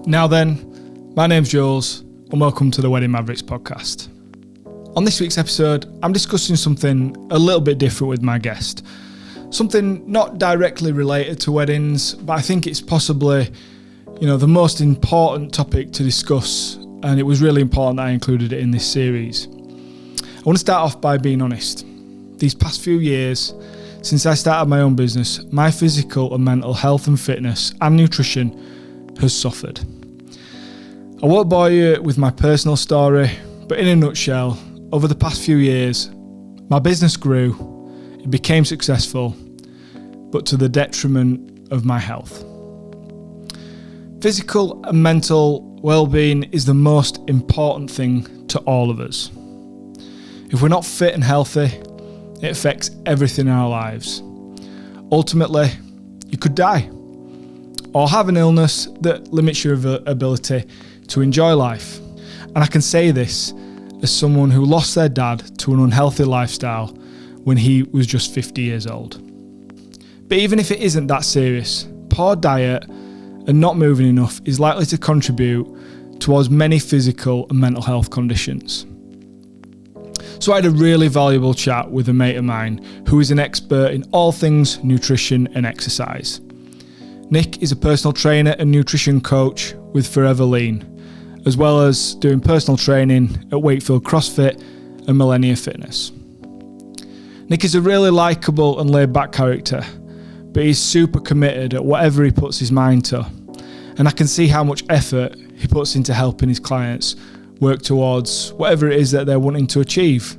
Now then, my name's Jules and welcome to the Wedding Mavericks podcast. On this week's episode, I'm discussing something a little bit different with my guest. Something not directly related to weddings, but I think it's possibly, the most important topic to discuss, and it was really important that I included it in this series. I want to start off by being honest. These past few years, since I started my own business, my physical and mental health and fitness and nutrition has suffered. I won't bore you with my personal story, but in a nutshell, over the past few years, my business grew, it became successful, but to the detriment of my health. Physical and mental well-being is the most important thing to all of us. If we're not fit and healthy, it affects everything in our lives. Ultimately, you could die or have an illness that limits your ability to enjoy life. And I can say this as someone who lost their dad to an unhealthy lifestyle when he was just 50 years old. But even if it isn't that serious, poor diet and not moving enough is likely to contribute towards many physical and mental health conditions. So I had a really valuable chat with a mate of mine who is an expert in all things nutrition and exercise. Nick is a personal trainer and nutrition coach with Forever Lean, as well as doing personal training at Wakefield CrossFit and Millennia Fitness. Nick is a really likeable and laid-back character, but he's super committed at whatever he puts his mind to, and I can see how much effort he puts into helping his clients work towards whatever it is that they're wanting to achieve,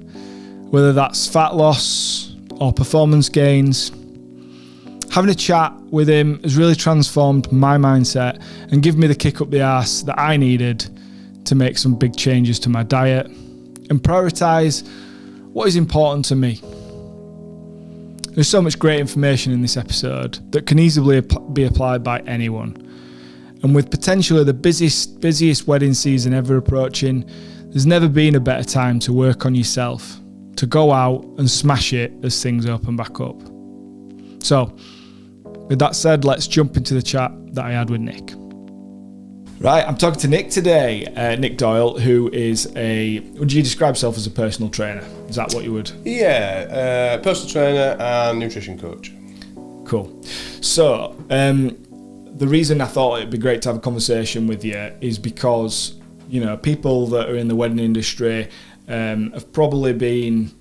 whether that's fat loss or performance gains. Having a chat with him has really transformed my mindset and given me the kick up the arse that I needed to make some big changes to my diet and prioritise what is important to me. There's so much great information in this episode that can easily be applied by anyone. And with potentially the busiest wedding season ever approaching, there's never been a better time to work on yourself, to go out and smash it as things open back up. So, with that said, let's jump into the chat that I had with Nick. Right, I'm talking to Nick today, Nick Doyle, who is would you describe yourself as a personal trainer? Is that what you would? Yeah, personal trainer and nutrition coach. Cool. So, the reason I thought it'd be great to have a conversation with you is because, people that are in the wedding industry have probably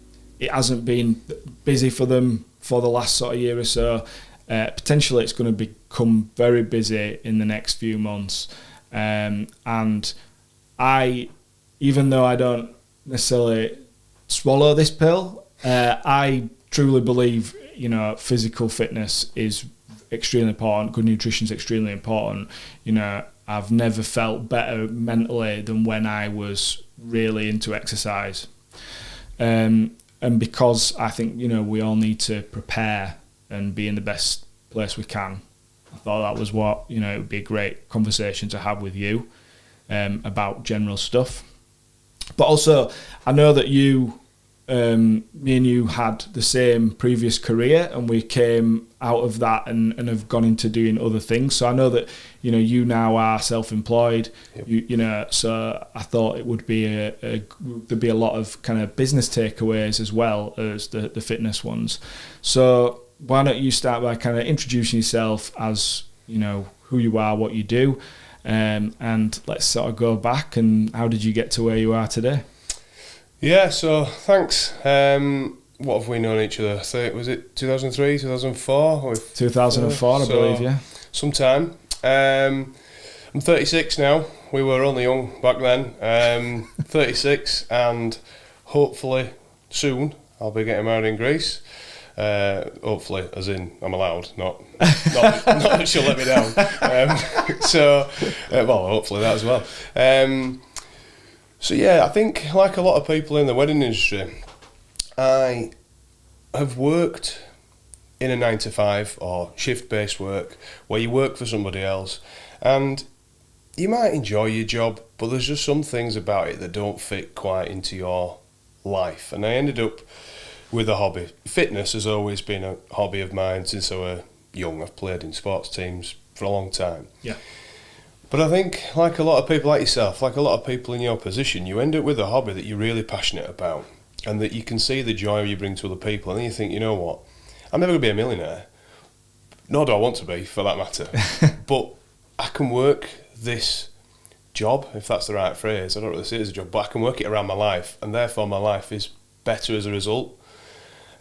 it hasn't been busy for them for the last sort of year or so. Potentially it's going to become very busy in the next few months. And I, even though I don't necessarily swallow this pill, I truly believe, physical fitness is extremely important. Good nutrition is extremely important. I've never felt better mentally than when I was really into exercise. And because I think, we all need to prepare and be in the best place we can, I thought that was what, it would be a great conversation to have with you about general stuff. But also, I know that me and you had the same previous career, and we came out of that and have gone into doing other things. So I know that, you now are self-employed, Yep. So I thought it would be there'd be a lot of kind of business takeaways as well as the fitness ones. So why don't you start by kind of introducing yourself as, who you are, what you do, and let's sort of go back and how did you get to where you are today? Yeah, so thanks. What have we known each other? Was it 2003, 2004? 2004, I believe, yeah. Sometime. I'm 36 now. We were only young back then. 36, and hopefully soon I'll be getting married in Greece. Hopefully, as in I'm allowed, not that she'll let me down. Hopefully that as well. So yeah, I think like a lot of people in the wedding industry, I have worked in a 9-to-5 or shift-based work where you work for somebody else, and you might enjoy your job, but there's just some things about it that don't fit quite into your life. And I ended up with a hobby. Fitness has always been a hobby of mine since I was young. I've played in sports teams for a long time. Yeah. But I think, like a lot of people like yourself, like a lot of people in your position, you end up with a hobby that you're really passionate about and that you can see the joy you bring to other people. And then you think, you know what, I'm never going to be a millionaire, nor do I want to be, for that matter. But I can work this job, if that's the right phrase. I don't really see it as a job, but I can work it around my life, and therefore my life is better as a result.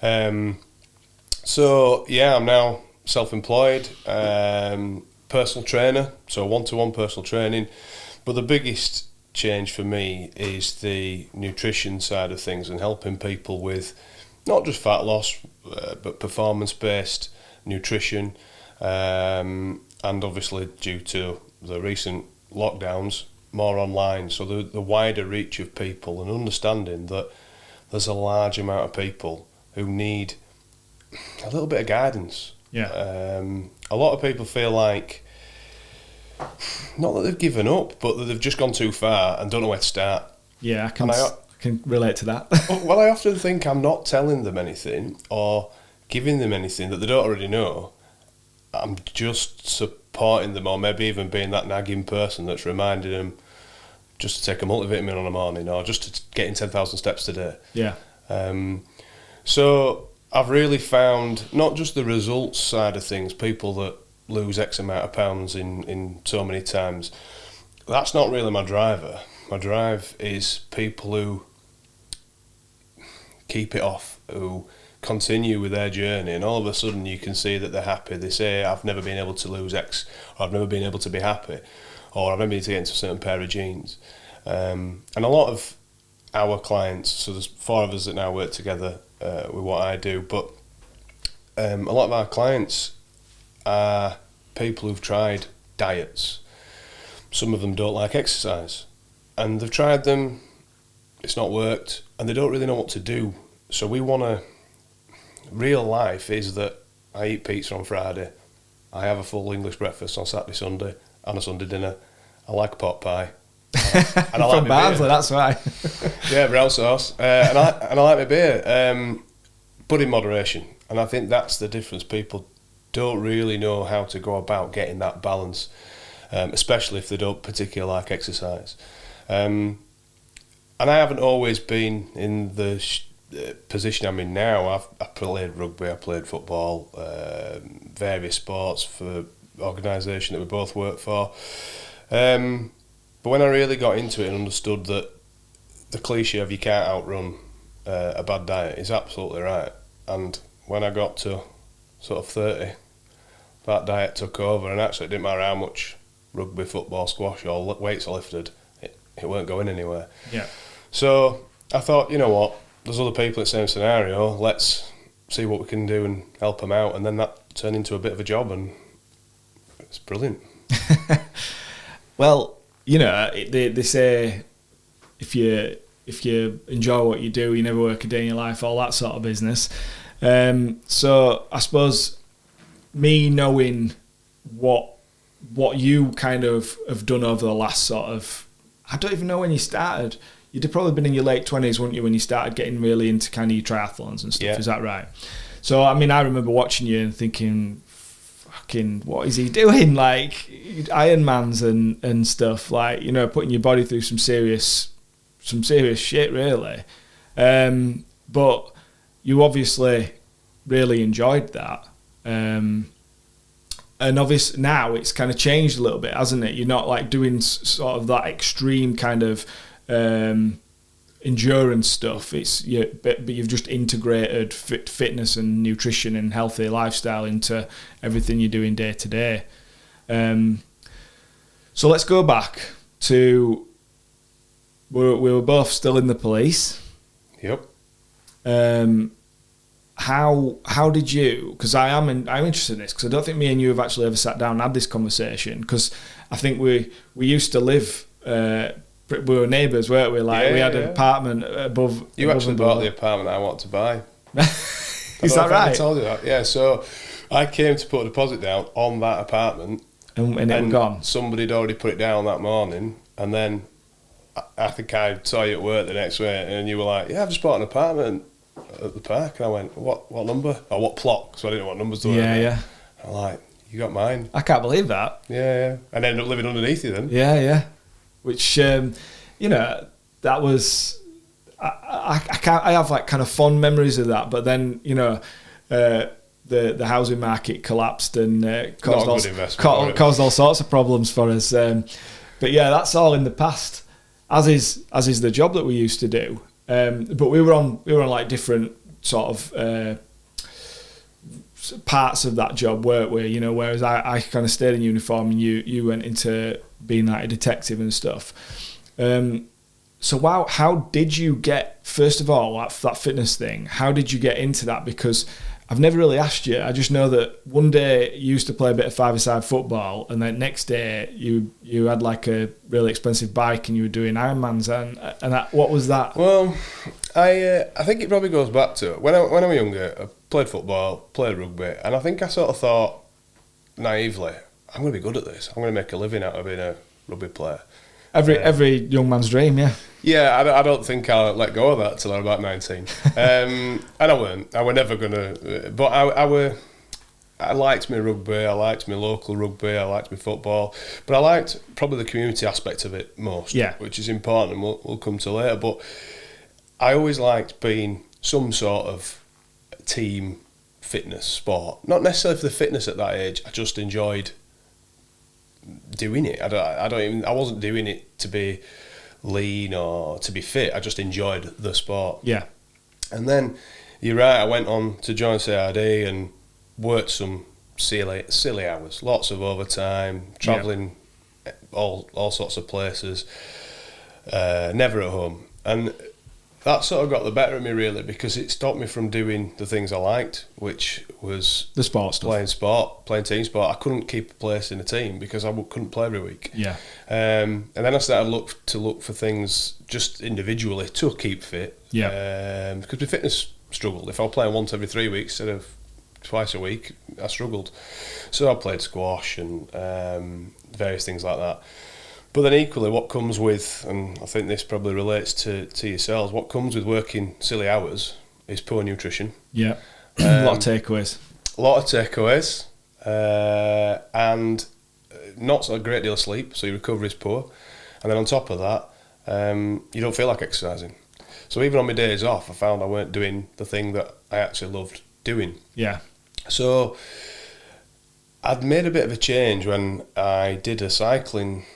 So, yeah, I'm now self-employed, personal trainer, so one-to-one personal training. But the biggest change for me is the nutrition side of things and helping people with not just fat loss, but performance-based nutrition. And obviously, due to the recent lockdowns, more online. So the wider reach of people and understanding that there's a large amount of people who need a little bit of guidance. Yeah. A lot of people feel like, not that they've given up, but that they've just gone too far and don't know where to start. Yeah, I can relate to that. Well, I often think I'm not telling them anything or giving them anything that they don't already know. I'm just supporting them, or maybe even being that nagging person that's reminding them just to take a multivitamin on a morning, or just to get in 10,000 steps today. Yeah. So I've really found not just the results side of things, people that lose X amount of pounds in so many times. That's not really my driver. My drive is people who keep it off, who continue with their journey, and all of a sudden you can see that they're happy. They say, I've never been able to lose X, or I've never been able to be happy, or I've never been able to get into a certain pair of jeans. And a lot of our clients, so there's 4 of us that now work together with what I do, but a lot of our clients are people who've tried diets. Some of them don't like exercise, and they've tried them, it's not worked, and they don't really know what to do. So we want to, real life is that I eat pizza on Friday, I have a full English breakfast on Saturday, Sunday, and a Sunday dinner. I like pot pie. And I like from Barnsley, that's why. Yeah, brown sauce. And I like my beer, but in moderation. And I think that's the difference. People don't really know how to go about getting that balance, especially if they don't particularly like exercise. And I haven't always been in the position I'm in now. I've played rugby, I played football, various sports for organisation that we both work for. But when I really got into it and understood that the cliche of you can't outrun a bad diet is absolutely right, and when I got to sort of 30, that diet took over, and actually it didn't matter how much rugby, football, squash or weights I lifted, it weren't going anywhere. Yeah. So I thought, you know what, there's other people in the same scenario, let's see what we can do and help them out, and then that turned into a bit of a job, and it's brilliant. Well, you know, they say if you enjoy what you do, you never work a day in your life, all that sort of business. So I suppose me knowing what you kind of have done over the last sort of, I don't even know when you started. You'd have probably been in your late 20s, wouldn't you, when you started getting really into kind of your triathlons and stuff, yeah. Is that right? So, I mean, I remember watching you and thinking, fucking, what is he doing? Like, Ironmans and stuff, like, you know, putting your body through some serious shit, really. But you obviously really enjoyed that. And obviously now it's kind of changed a little bit, hasn't it? You're not like doing sort of that extreme kind of endurance stuff. But you've just integrated fitness and nutrition and healthy lifestyle into everything you're doing day to day. So let's go back to we were both still in the police. Yep. How did you? Because I'm interested in this because I don't think me and you have actually ever sat down and had this conversation. Because I think we used to live. We were neighbours, weren't we? Like we had an apartment above. You actually bought the apartment I wanted to buy. Is that right? I told you that. Yeah. So I came to put a deposit down on that apartment, and it was gone. Somebody had already put it down that morning, and then I think I saw you at work the next way, and you were like, "Yeah, I've just bought an apartment at the park." And I went, "What number? Or what plot?" So I didn't know what numbers they were. Yeah. I'm like, You got mine. I can't believe that. Yeah. And ended up living underneath you then. Yeah. Which, you know, that was... I have like kind of fond memories of that, but then, you know, the housing market collapsed and caused all sorts of problems for us. But yeah, that's all in the past, as is the job that we used to do. But we were on like different sort of parts of that job, weren't we? You know, whereas I kind of stayed in uniform and you went into being like a detective and stuff. So how did you get, first of all, that fitness thing, how did you get into that? Because I've never really asked you. I just know that one day you used to play a bit of five-a-side football, and then next day you had like a really expensive bike and you were doing Ironmans. And what was that? Well, I think it probably goes back to when I was younger, I played football, played rugby, and I think I sort of thought, naively, I'm going to be good at this. I'm going to make a living out of being a rugby player. Every young man's dream, yeah. Yeah, I don't think I'll let go of that till I'm about 19. And I weren't. I were never going to... But I liked my rugby, I liked my local rugby, I liked my football. But I liked probably the community aspect of it most, which is important, and we'll come to later. But I always liked being some sort of team fitness sport. Not necessarily for the fitness at that age, I just enjoyed doing it. I wasn't doing it to be lean or to be fit. I just enjoyed the sport. Yeah. And then you're right, I went on to join CRD and worked some silly hours, lots of overtime, travelling all sorts of places, never at home. And that sort of got the better of me, really, because it stopped me from doing the things I liked, which was the sport stuff. Playing team sport. I couldn't keep a place in a team because I couldn't play every week. Yeah. And then I started to look for things just individually to keep fit. Yeah. Because my fitness struggled. If I was playing once every 3 weeks instead of twice a week, I struggled. So I played squash and various things like that. But then equally, what comes with, and I think this probably relates to yourselves, what comes with working silly hours is poor nutrition. Yeah, a lot of takeaways. And not a great deal of sleep, so your recovery is poor. And then on top of that, you don't feel like exercising. So even on my days off, I found I weren't doing the thing that I actually loved doing. Yeah. So I'd made a bit of a change when I did a cycling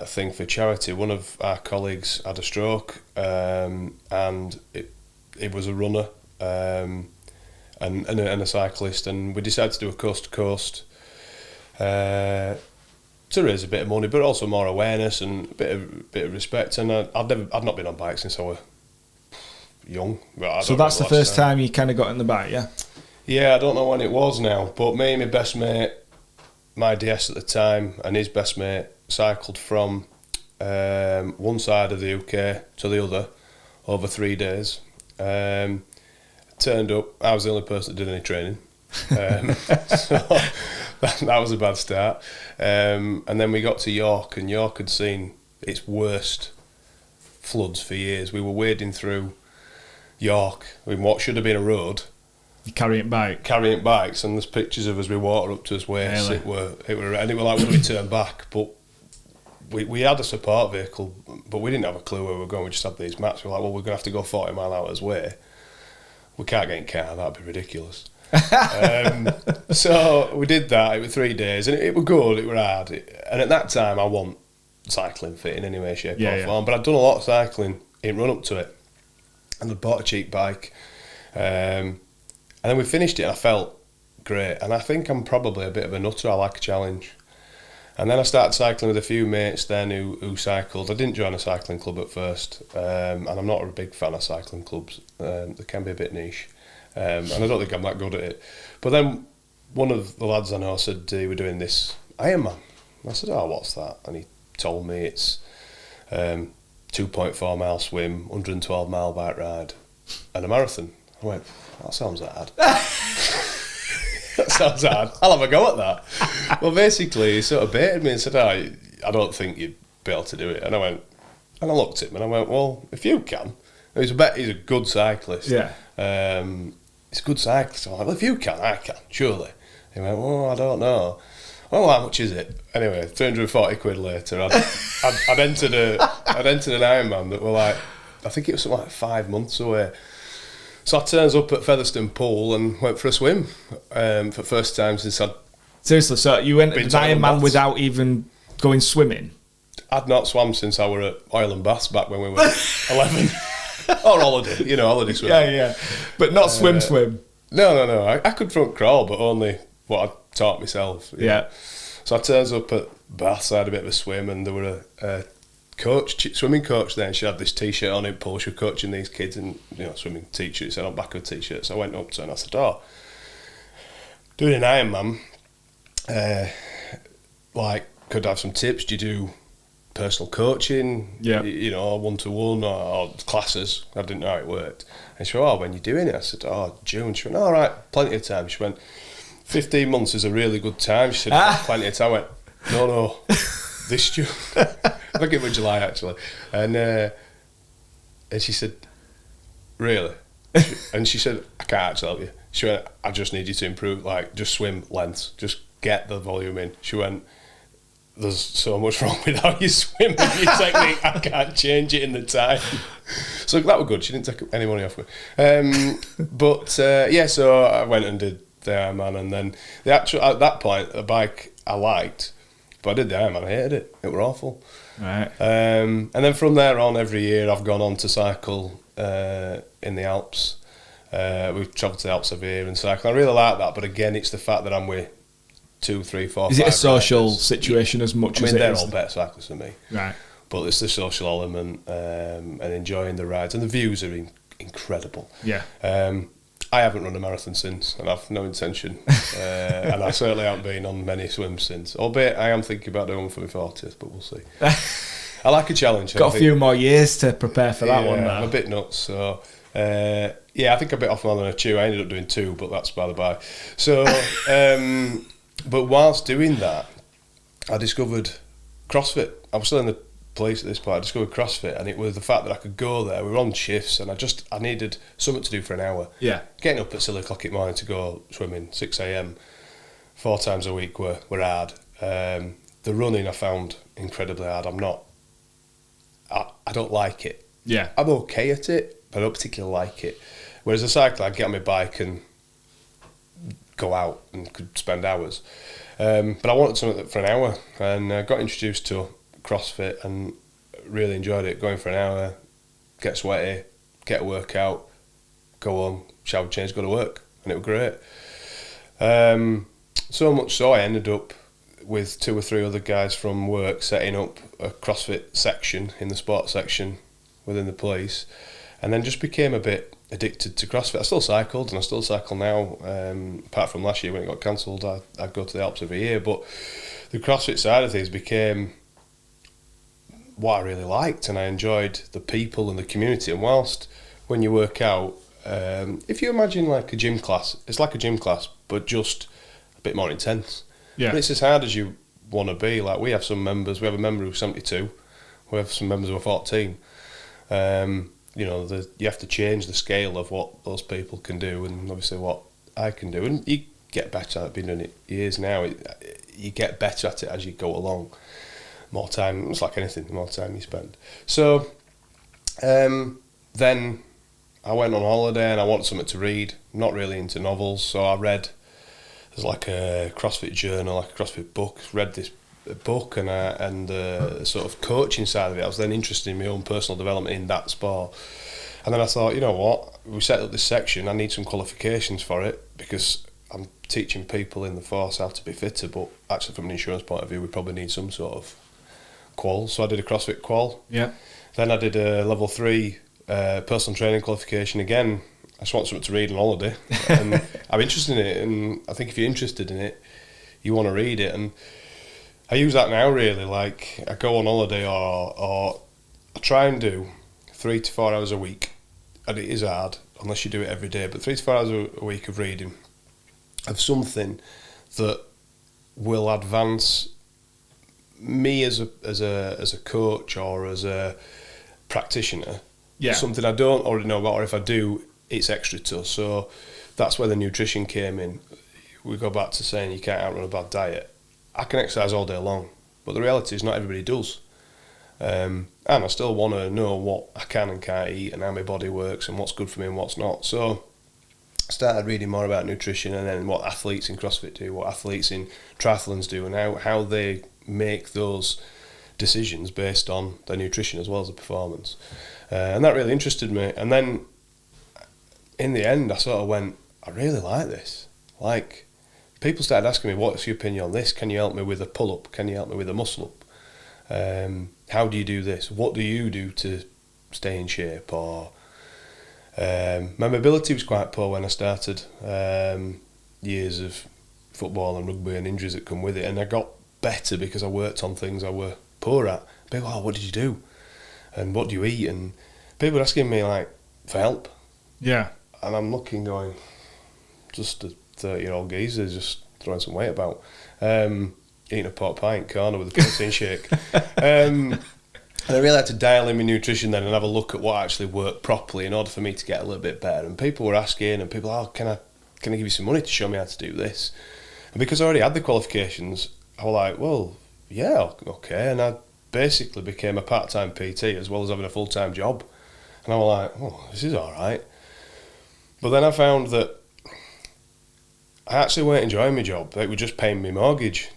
thing for charity. One of our colleagues had a stroke, and it was a runner and a cyclist, and we decided to do a coast to coast to raise a bit of money, but also more awareness and a bit of respect. And I'd not been on bike since I was young. So that's the first time you kind of got in the bike, yeah? Yeah, I don't know when it was now, but me and my best mate, my DS at the time, and his best mate cycled from one side of the UK to the other over 3 days. Turned up, I was the only person that did any training. So that was a bad start. And then we got to York, and York had seen its worst floods for years. We were wading through York in what should have been a road. You carrying bikes, and there's pictures of us with water up to his waist. Really? And it were like when we turned back, but we had a support vehicle, but we didn't have a clue where we were going. We just had these maps. We were like, well, we're going to have to go 40 mile hours way. We can't get in car, that'd be ridiculous. So we did that. It was 3 days, and it was good. It was hard, and at that time, I wasn't cycling fit in any way, shape, or form. But I'd done a lot of cycling in run up to it, and I'd bought a cheap bike. And then we finished it and I felt great. And I think I'm probably a bit of a nutter. I like a challenge. And then I started cycling with a few mates then who cycled. I didn't join a cycling club at first. And I'm not a big fan of cycling clubs. They can be a bit niche. And I don't think I'm that good at it. But then one of the lads I know said, we were doing this Ironman. And I said, what's that? And he told me it's 2.4 mile swim, 112 mile bike ride and a marathon. I went, that sounds hard. That sounds hard. I'll have a go at that. Well, basically, he sort of baited me and said, I don't think you'd be able to do it. And I looked at him and I went, well, if you can. He's a good cyclist. Yeah. He's a good cyclist. So I'm like, well, if you can, I can, surely. He went, oh, I don't know. Oh, how much is it? Anyway, 340 quid later, I'd entered an Ironman that were like, I think it was something like 5 months away. So I turns up at Featherstone Pool and went for a swim for the first time since I'd... Seriously, so you went to Ironman without even going swimming? I'd not swam since I were at Oil and Baths back when we were 11. Or holiday, holiday swim. Yeah. But not swim. No. I could front crawl, but only what I taught myself. Yeah. So I turns up at Baths, I had a bit of a swim, and there were a swimming coach there, and she had this T-shirt on in pool. She was coaching these kids in, swimming T-shirts, and on back of a T-shirt. So I went up to her and I said, oh, doing an Ironman, could I have some tips? Do you do personal coaching? Yeah. One-to-one or classes? I didn't know how it worked. And she went, oh, when you're doing it? I said, oh, June. She went, all right, plenty of time. She went, 15 months is a really good time. She said, plenty of time. I went, no, this June. I think it was July, actually. And she said, really? And she said, I can't actually help you. She went, I just need you to improve, just swim lengths. Just get the volume in. She went, there's so much wrong with how you swim and your technique. I can't change it in the time. So that was good. She didn't take any money off me. So I went and did the Ironman, and then at that point, the bike I liked, but I did the Ironman, I hated it. It were awful. Right. And then from there on, every year I've gone on to cycle in the Alps. We've travelled to the Alps every year and cycle. I really like that, but again, it's the fact that I'm with 2, 3, 4, Is 5 it a social riders. situation as much as it is? They're all better cyclists than me. Right. But it's the social element and enjoying the rides, and the views are incredible. Yeah. I haven't run a marathon since, and I've no intention. And I certainly haven't been on many swims since. Albeit I am thinking about doing one for my 40th, but we'll see. I like a challenge. Got a few more years to prepare for that one now. I'm a bit nuts, so... I think I bit off more than a chew. I ended up doing 2, but that's by the by. So, but whilst doing that, I discovered CrossFit. I was still in the police at this point. I discovered CrossFit, and it was the fact that I could go there. We were on shifts, and I needed something to do for an hour. Yeah. Getting up at silly o'clock in the morning to go swimming, 6 a.m, 4 times a week were hard. The running I found incredibly hard. I don't like it. Yeah. I'm okay at it, but I don't particularly like it. Whereas a cycle, I'd get on my bike and go out and could spend hours. But I wanted something for an hour, and I got introduced to CrossFit and really enjoyed it. Going for an hour, get sweaty, get a workout, go home, shower, change, go to work, and it was great. So much so I ended up with 2 or 3 other guys from work setting up a CrossFit section in the sports section within the police, and then just became a bit addicted to CrossFit. I still cycled, and I still cycle now, apart from last year when it got cancelled. I go to the Alps every year, but the CrossFit side of things became what I really liked, and I enjoyed the people and the community. And whilst when you work out, if you imagine like a gym class, it's like a gym class, but just a bit more intense. Yeah. And it's as hard as you want to be. Like we have some members, we have a member who's 72, we have some members who are 14. You have to change the scale of what those people can do, and obviously what I can do. And you get better. I've been doing it years now. You get better at it as you go along. More time, it's like anything, the more time you spend. So then I went on holiday and I wanted something to read. Not really into novels, so I read, there's like a CrossFit journal, like a CrossFit book. Read this book and the sort of coaching side of it. I was then interested in my own personal development in that sport. And then I thought, you know what, we set up this section, I need some qualifications for it, because I'm teaching people in the force how to be fitter, but actually from an insurance point of view, we probably need some sort of qual. So I did a CrossFit qual. Yeah. Then I did a level 3 personal training qualification again. I just want something to read on holiday, and I'm interested in it, and I think if you're interested in it, you want to read it. And I use that now really, like I go on holiday or I try and do 3 to 4 hours a week, and it is hard unless you do it every day, but 3 to 4 hours a week of reading of something that will advance me as a coach or as a practitioner. Yeah. Something I don't already know about, or if I do, it's extra tough. So that's where the nutrition came in. we go back to saying you can't outrun a bad diet. I can exercise all day long, but the reality is not everybody does. And I still want to know what I can and can't eat and how my body works and what's good for me and what's not. So I started reading more about nutrition and then what athletes in CrossFit do, what athletes in triathlons do, and how they make those decisions based on their nutrition as well as the performance. And that really interested me. And then in the end, I sort of went, I really like this. Like, people started asking me, what's your opinion on this? Can you help me with a pull-up? Can you help me with a muscle-up? How do you do this? What do you do to stay in shape? Or my mobility was quite poor when I started. Years of football and rugby and injuries that come with it, and I got better because I worked on things I were poor at. People, what did you do? And what do you eat? And people were asking me like for help. Yeah. And I'm looking, going, just a 30-year-old geezer just throwing some weight about. Eating a pot pie in corner with a protein shake. And I really had to dial in my nutrition then and have a look at what actually worked properly in order for me to get a little bit better. And people were asking, and people, can I give you some money to show me how to do this? And because I already had the qualifications, I was like, well, yeah, okay. And I basically became a part-time PT as well as having a full-time job. And I was like, oh, this is all right. But then I found that I actually weren't enjoying my job. It was just paying me mortgage.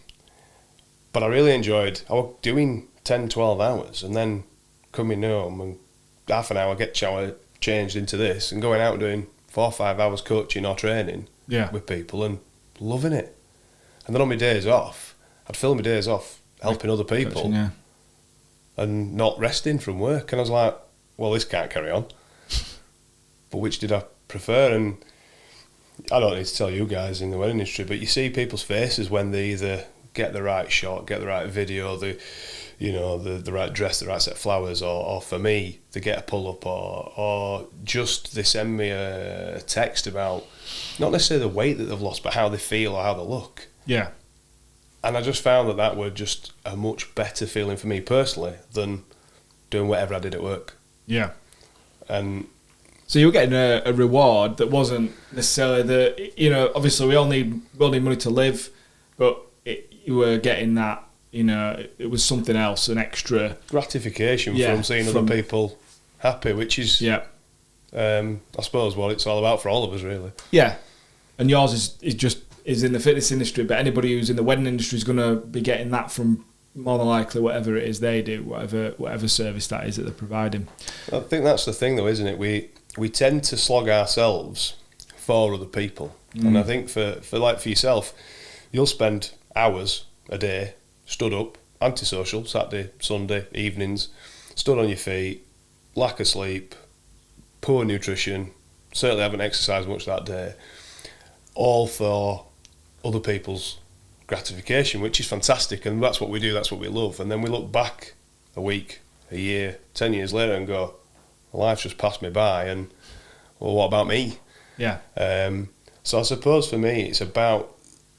But I really enjoyed, I was doing 10, 12 hours and then coming home and half an hour, get shower, changed into this and going out and doing 4 or 5 hours coaching or training with people and loving it. And then on my days off, I'd fill my days off helping other people Coaching, and not resting from work. And I was like, well, this can't carry on. But which did I prefer? And I don't need to tell you guys in the wedding industry, but you see people's faces when they either get the right shot, get the right video, the right dress, the right set of flowers, or for me, they get a pull-up, or just they send me a text about not necessarily the weight that they've lost, but how they feel or how they look. Yeah. And I just found that were just a much better feeling for me personally than doing whatever I did at work. Yeah. And so you were getting a reward that wasn't necessarily obviously we all need money to live, but you were getting that, it was something else, an extra gratification from seeing other people happy, which is, I suppose, what it's all about for all of us, really. Yeah. And yours is in the fitness industry, but anybody who's in the wedding industry is going to be getting that from more than likely whatever it is they do, whatever service that is that they're providing. I think that's the thing, though, isn't it? We tend to slog ourselves for other people, and I think for yourself, you'll spend hours a day stood up, antisocial, Saturday, Sunday, evenings, stood on your feet, lack of sleep, poor nutrition, certainly haven't exercised much that day, all for other people's gratification, which is fantastic, and that's what we do, that's what we love. And then we look back a week, a year, 10 years later and go, life's just passed me by, and well, what about me? Yeah. So I suppose for me it's about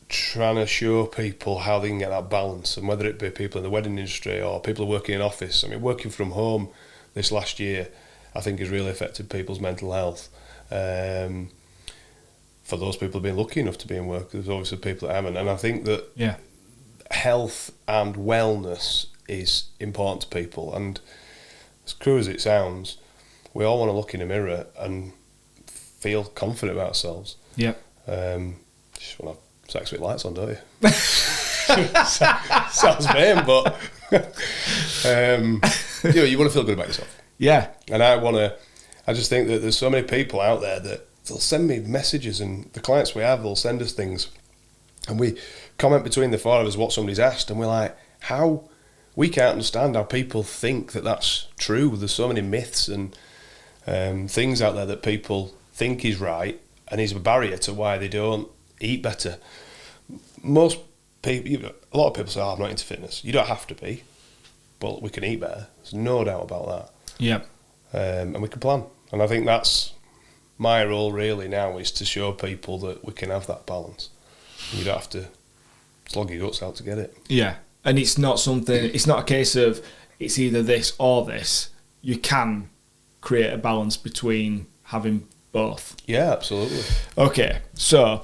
trying to show people how they can get that balance, and whether it be people in the wedding industry or people working in office. I mean, working from home this last year I think has really affected people's mental health. For those people who've been lucky enough to be in work, there's obviously people that haven't, and I think that health and wellness is important to people. And as cruel as it sounds, we all want to look in a mirror and feel confident about ourselves. Yeah. Just want to have sex with lights on, don't you? Sounds vain, but you want to feel good about yourself. Yeah. And I just think that there's so many people out there that they'll send me messages, and the clients we have, they'll send us things, and we comment between the four of us what somebody's asked, and we're like, we can't understand how people think that that's true. There's so many myths and things out there that people think is right and is a barrier to why they don't eat better. Most people, a lot of people say, I'm not into fitness. You don't have to be, but we can eat better. There's no doubt about that. Yeah. And we can plan. And I think that's my role really now, is to show people that we can have that balance. You don't have to slog your guts out to get it. Yeah. And it's not a case of it's either this or this. You can create a balance between having both. Yeah, absolutely. Okay, so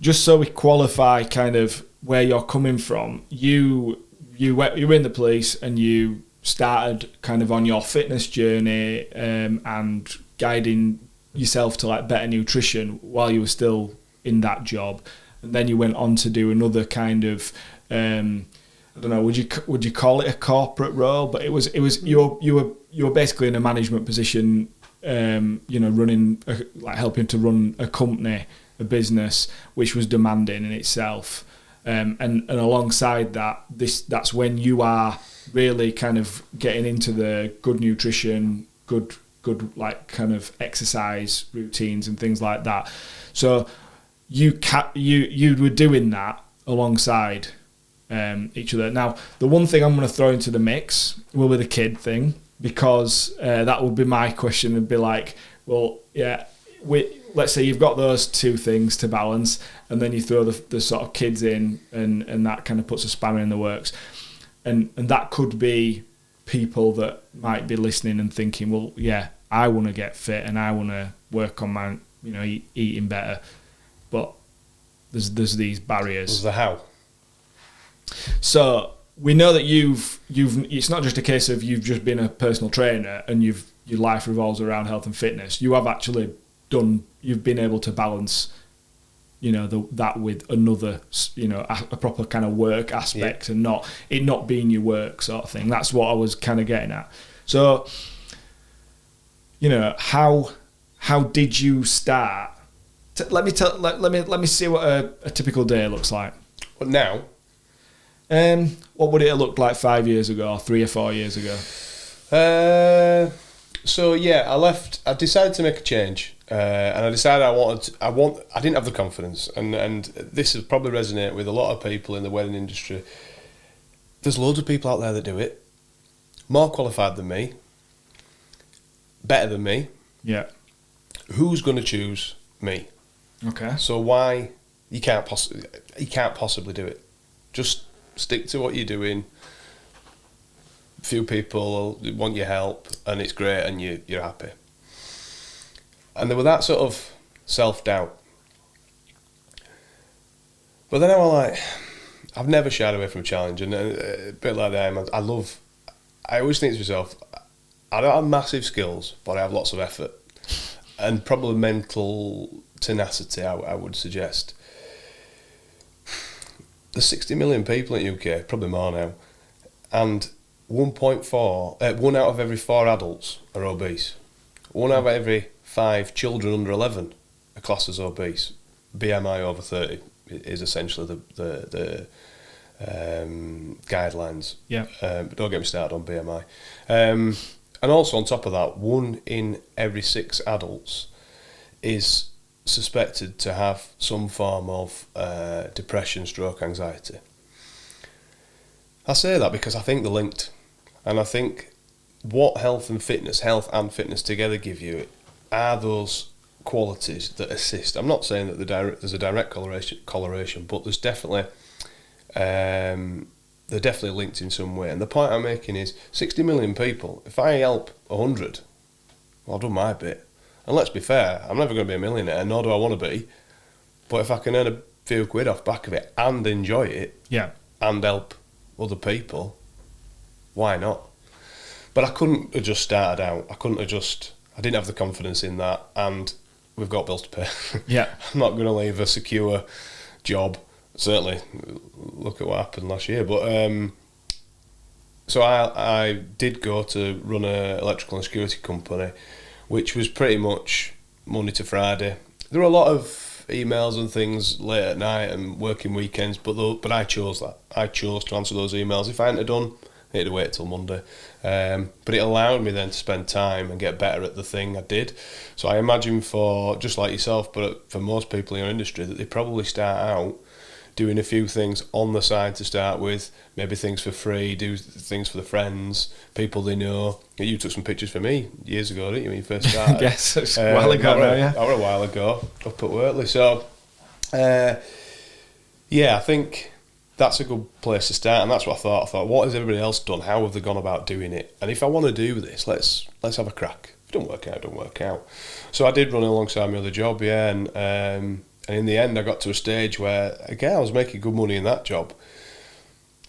just so we qualify kind of where you're coming from, you were in the police and you started kind of on your fitness journey and guiding yourself to like better nutrition while you were still in that job, and then you went on to do another kind of I don't know, would you call it a corporate role? But it was you were basically in a management position, running helping to run a company, a business, which was demanding in itself. And alongside that, that's when you are really kind of getting into the good nutrition, good like kind of exercise routines and things like that. So you were doing that alongside each other. Now, the one thing I'm going to throw into the mix will be the kid thing, because that would be my question. It'd be like, well, yeah, let's say you've got those two things to balance, and then you throw the sort of kids in, and that kind of puts a spanner in the works. And that could be people that might be listening and thinking, well, yeah, I want to get fit and I want to work on my, eating better. But there's these barriers. There's the how. So we know that you've it's not just a case of you've just been a personal trainer and your life revolves around health and fitness. You have actually you've been able to balance, that with another, a proper kind of work aspect, and not being your work sort of thing. That's what I was kind of getting at. So, how did you start? Let me see what a typical day looks like. What now? What would it have looked like 5 years ago, or 3 or 4 years ago? So yeah, I decided to make a change, and I decided I didn't have the confidence, and this has probably resonate with a lot of people in the wedding industry. There's loads of people out there that do it, more qualified than me, better than me. Yeah. Who's going to choose me? Okay. So why you can't possibly do it? Just stick to what you're doing. Few people want your help, and it's great, and you're happy. And there was that sort of self-doubt. But then I was like, I've never shied away from a challenge, and a bit like that, I always think to myself, I don't have massive skills, but I have lots of effort, and probably mental tenacity, I would suggest. There's 60 million people in the UK, probably more now, and 1 out of every 4 adults are obese. 1 out of every 5 children under 11 are classed as obese. BMI over 30 is essentially the guidelines. Yeah. But don't get me started on BMI. And also on top of that, 1 in every 6 adults is suspected to have some form of depression, stroke, anxiety. I say that because I think they're linked, and I think what health and fitness together give you are those qualities that assist. I'm not saying that there's a direct correlation, but there's definitely they're definitely linked in some way. And the point I'm making is 60 million people. If I help 100, well, I've done my bit. And let's be fair, I'm never going to be a millionaire, nor do I want to be. But if I can earn a few quid off back of it and enjoy it, yeah, and help other people, why not? But I couldn't have just started out. I didn't have the confidence in that, and we've got bills to pay. Yeah. I'm not going to leave a secure job. Certainly, look at what happened last year. But so I did go to run an electrical and security company, which was pretty much Monday to Friday. There were a lot of emails and things late at night and working weekends, but I chose that. I chose to answer those emails. If I hadn't have done, it'd have waited till Monday. But it allowed me then to spend time and get better at the thing I did. So I imagine for, just like yourself, but for most people in your industry, that they probably start out doing a few things on the side to start with, maybe things for free, do things for the friends, people they know. You took some pictures for me years ago, didn't you, when you first started? Yes, it's a while ago now, yeah. That was a while ago, up at Wortley. So, yeah, I think that's a good place to start, and that's what I thought. I thought, what has everybody else done? How have they gone about doing it? And if I want to do this, let's have a crack. If it don't work out, don't work out. So I did run alongside my other job, yeah, and And in the end, I got to a stage where, again, I was making good money in that job,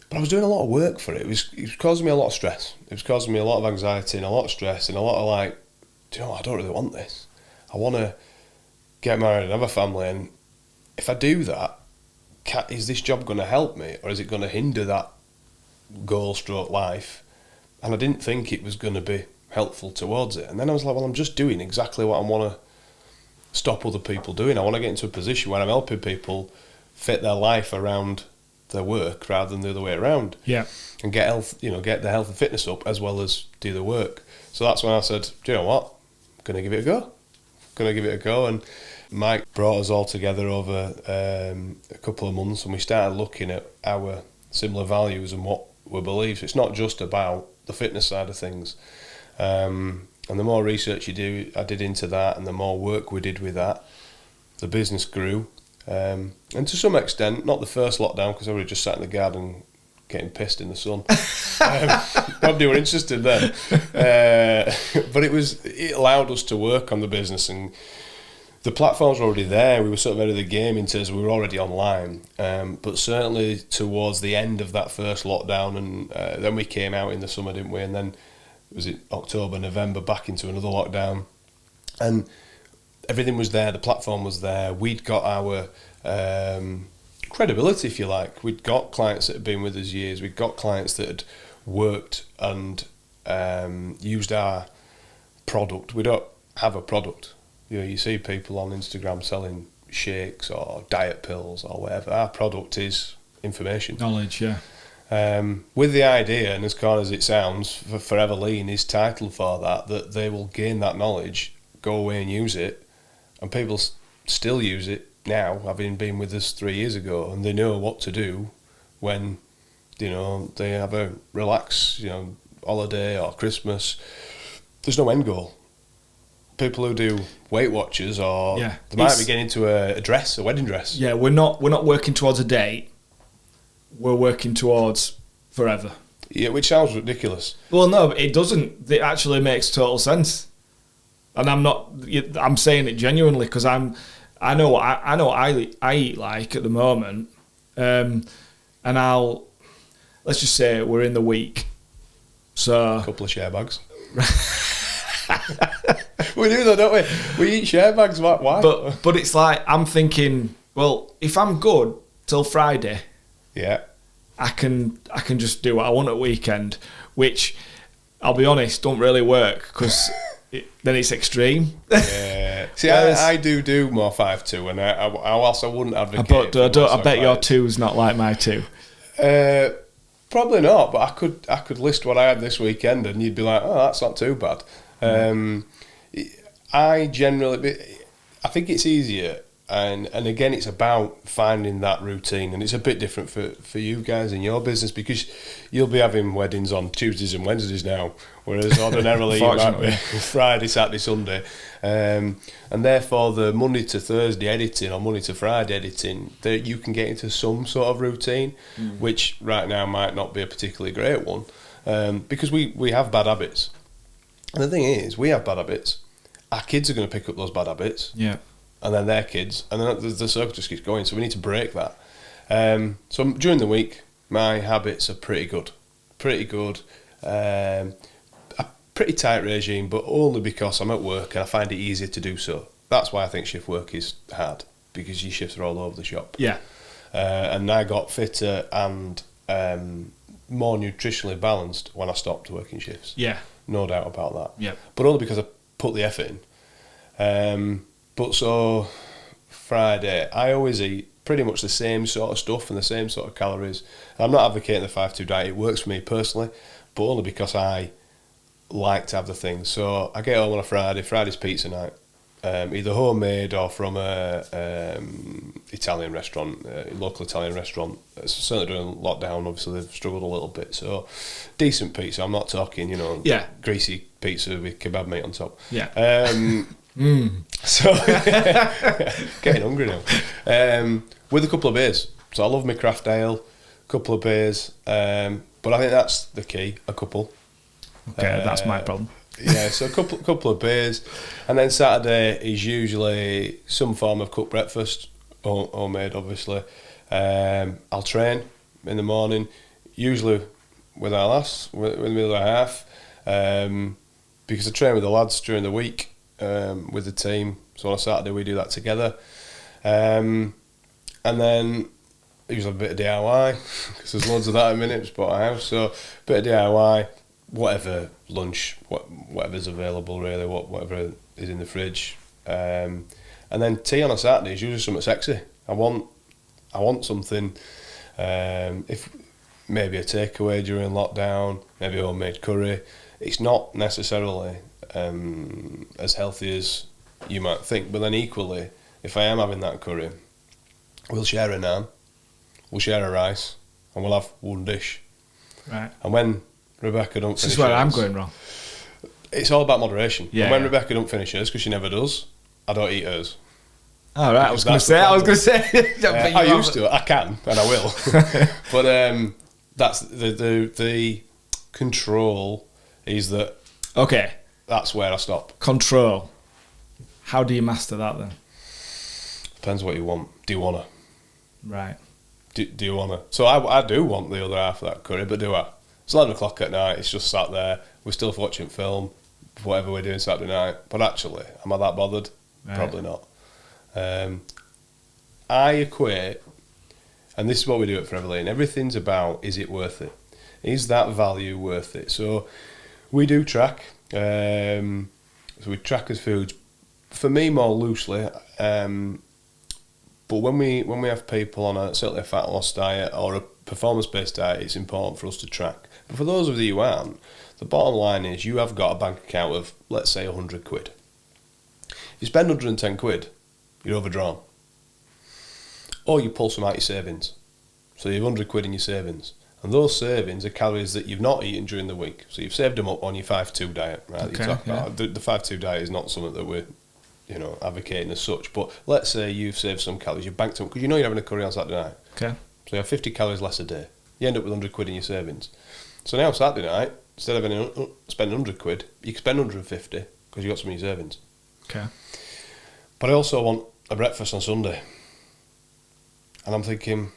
but I was doing a lot of work for it. It was causing me a lot of stress. It was causing me a lot of anxiety and a lot of stress and a lot of like, do you know what, I don't really want this. I want to get married and have a family, and if I do that, is this job going to help me, or is it going to hinder that goal stroke life? And I didn't think it was going to be helpful towards it. And then I was like, well, I'm just doing exactly what I want to stop other people doing. I want to get into a position where I'm helping people fit their life around their work rather than the other way around. Yeah. And get get the health and fitness up as well as do the work. So that's when I said, do you know what? I'm going to give it a go. And Mike brought us all together over a couple of months, and we started looking at our similar values and what we believe. So it's not just about the fitness side of things. And the more research I did into that, and the more work we did with that, the business grew. And to some extent, not the first lockdown, because I was just sat in the garden getting pissed in the sun. Nobody were interested then. But it allowed us to work on the business, and the platforms were already there. We were sort of out of the game in terms of we were already online. But certainly towards the end of that first lockdown, and then we came out in the summer, didn't we? And then was it October, November, back into another lockdown. And everything was there, the platform was there. We'd got our credibility, if you like. We'd got clients that had been with us years. We'd got clients that had worked and used our product. We don't have a product. You see people on Instagram selling shakes or diet pills or whatever. Our product is information. Knowledge, yeah. With the idea, and as corny as it sounds, Forever Lean is titled for that they will gain that knowledge, go away and use it, and people still use it now, having been with us 3 years ago, and they know what to do when, they have a relax, holiday or Christmas. There's no end goal. People who do Weight Watchers, or they might be getting into a wedding dress. Yeah, we're not working towards a date. We're working towards forever. Yeah, which sounds ridiculous. Well, no, it doesn't. It actually makes total sense. And I'm saying it genuinely, because I know what I eat like at the moment. And let's just say we're in the week. So a couple of share bags. We do though, don't we? We eat share bags. Why? But it's like, I'm thinking, well, if I'm good till Friday, yeah, I can just do what I want at weekend, which I'll be honest, don't really work, because then it's extreme. Yeah. See, I do more 5-2, and whilst I wouldn't advocate. I bet your 2's not like my 2. Probably not, but I could list what I had this weekend, and you'd be like, oh, that's not too bad. I think it's easier, and again, it's about finding that routine, and it's a bit different for you guys in your business, because you'll be having weddings on Tuesdays and Wednesdays now, whereas ordinarily you might be Friday, Saturday, Sunday, and therefore the Monday to Thursday editing or Monday to Friday editing, that you can get into some sort of routine, which right now might not be a particularly great one, because we have bad habits. And the thing is, we have bad habits. Our kids are going to pick up those bad habits. Yeah. And then their kids. And then the circle just keeps going. So we need to break that. So during the week, my habits are pretty good. A pretty tight regime, but only because I'm at work and I find it easier to do so. That's why I think shift work is hard, because your shifts are all over the shop. Yeah. And I got fitter and more nutritionally balanced when I stopped working shifts. Yeah. No doubt about that. Yeah. But only because I put the effort in. But so Friday, I always eat pretty much the same sort of stuff and the same sort of calories. I'm not advocating the 5-2 diet. It works for me personally, but only because I like to have the things. So I get home on a Friday. Friday's pizza night. Either homemade or from a Italian restaurant, a local Italian restaurant. Certainly during lockdown, obviously they've struggled a little bit. So decent pizza. I'm not talking, greasy pizza with kebab meat on top. Yeah. So getting hungry now. With a couple of beers. So I love my craft ale, couple of beers. But I think that's the key. A couple. Okay, that's my problem. Yeah, so a couple of beers, and then Saturday is usually some form of cooked breakfast. homemade, obviously. I'll train in the morning, usually with our lass, with the other half, because I train with the lads during the week with the team. So on a Saturday we do that together, and then usually a bit of DIY because there's loads of that in a minute. Just bought a house, so a bit of DIY, whatever lunch, whatever's available really, whatever is in the fridge, and then tea on a Saturday is usually something sexy. I want something. If maybe a takeaway during lockdown, maybe homemade curry. It's not necessarily as healthy as you might think, but then equally, if I am having that curry, we'll share a naan, we'll share a rice, and we'll have one dish. Right. And when Rebecca don't finish this is where I'm hers, going wrong. it's all about moderation. Yeah, and when yeah. Rebecca don't finish hers, because she never does, I don't eat hers. All right, I was going to say. I used to. I can, and I will. But that's the control is that. Okay. That's where I stop. Control. How do you master that then? Depends what you want. Do you wanna? Right. Do you wanna? So I do want the other half of that curry, but do I? It's 11 o'clock at night. It's just sat there. We're still watching film, whatever we're doing Saturday night. But actually, am I that bothered? Right. Probably not. I equate, and this is what we do at Forever Lane, everything's about, is it worth it? Is that value worth it? So we do track. So we track as foods, for me more loosely, but when we have people on certainly a fat loss diet or a performance-based diet, it's important for us to track. But for those of you who aren't, the bottom line is you have got a bank account of, let's say, 100 quid. If you spend 110 quid, you're overdrawn. Or you pull some out your savings. So you have 100 quid in your savings. And those savings are calories that you've not eaten during the week. So you've saved them up on your 5-2 diet, right? Okay, you talk about. The 5-2 diet is not something that we're advocating as such. But let's say you've saved some calories, you've banked them, because you know you're having a curry on Saturday night. Okay. So you have 50 calories less a day. You end up with 100 quid in your savings. So now Saturday night, instead of spending 100 quid, you can spend 150 because you got some in your savings. Okay. But I also want a breakfast on Sunday. And I'm thinking,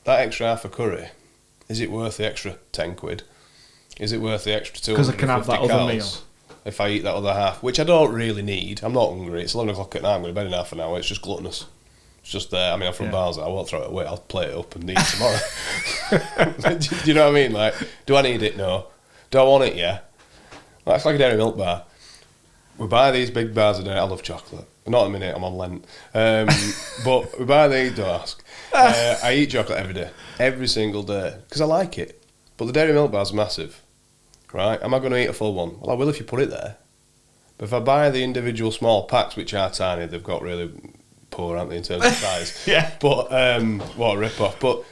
that extra half a curry, is it worth the extra 10 quid? Is it worth the extra 250 Because I can have that other meal. If I eat that other half, which I don't really need. I'm not hungry. It's 11 o'clock at night. I'm going to bed in half an hour. It's just gluttonous. It's just there. I mean, I'm from Barnsley. I won't throw it away. I'll plate it up and eat it tomorrow. Do you know what I mean? Like, do I need it? No. Do I want it? Yeah. Like, it's like a dairy milk bar. We buy these big bars of dairy. I love chocolate. Not in a minute. I'm on Lent. But we buy these. Don't ask. I eat chocolate every day. Every single day. Because I like it. But the dairy milk bar's massive. Right? Am I going to eat a full one? Well, I will if you put it there. But if I buy the individual small packs, which are tiny, they've got really poor, aren't they, in terms of size? Yeah. But what a rip-off. But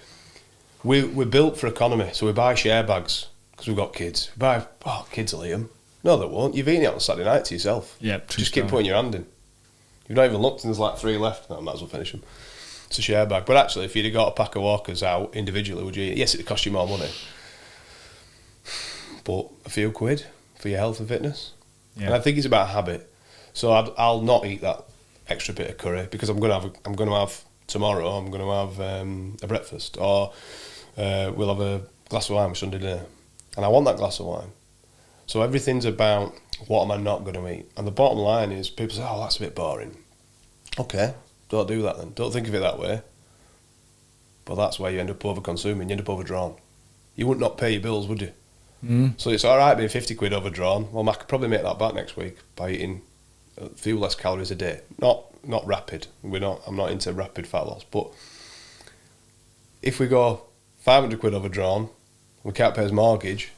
we're built for economy, so we buy share bags because we've got kids. We buy, kids will eat them. No, they won't. You've eaten it on Saturday night to yourself. Yeah, just keep putting your hand in. You've not even looked and there's like 3 left. No, I might as well finish them. It's a share bag. But actually, if you'd have got a pack of Walkers out individually, would you eat it? Yes, it'd cost you more money. But a few quid for your health and fitness. Yeah. And I think it's about habit. So I'll not eat that extra bit of curry because I'm going to have tomorrow. I'm going to have a breakfast, or we'll have a glass of wine with Sunday dinner, and I want that glass of wine. So everything's about what am I not going to eat. And the bottom line is people say, "Oh, that's a bit boring." Okay, don't do that then. Don't think of it that way. But that's where you end up over-consuming. You end up overdrawn. You would not pay your bills, would you? So it's all right being 50 quid overdrawn. Well, I could probably make that back next week by eating a few less calories a day. Not rapid. I'm not into rapid fat loss. But if we go 500 quid overdrawn, we can't pay his mortgage,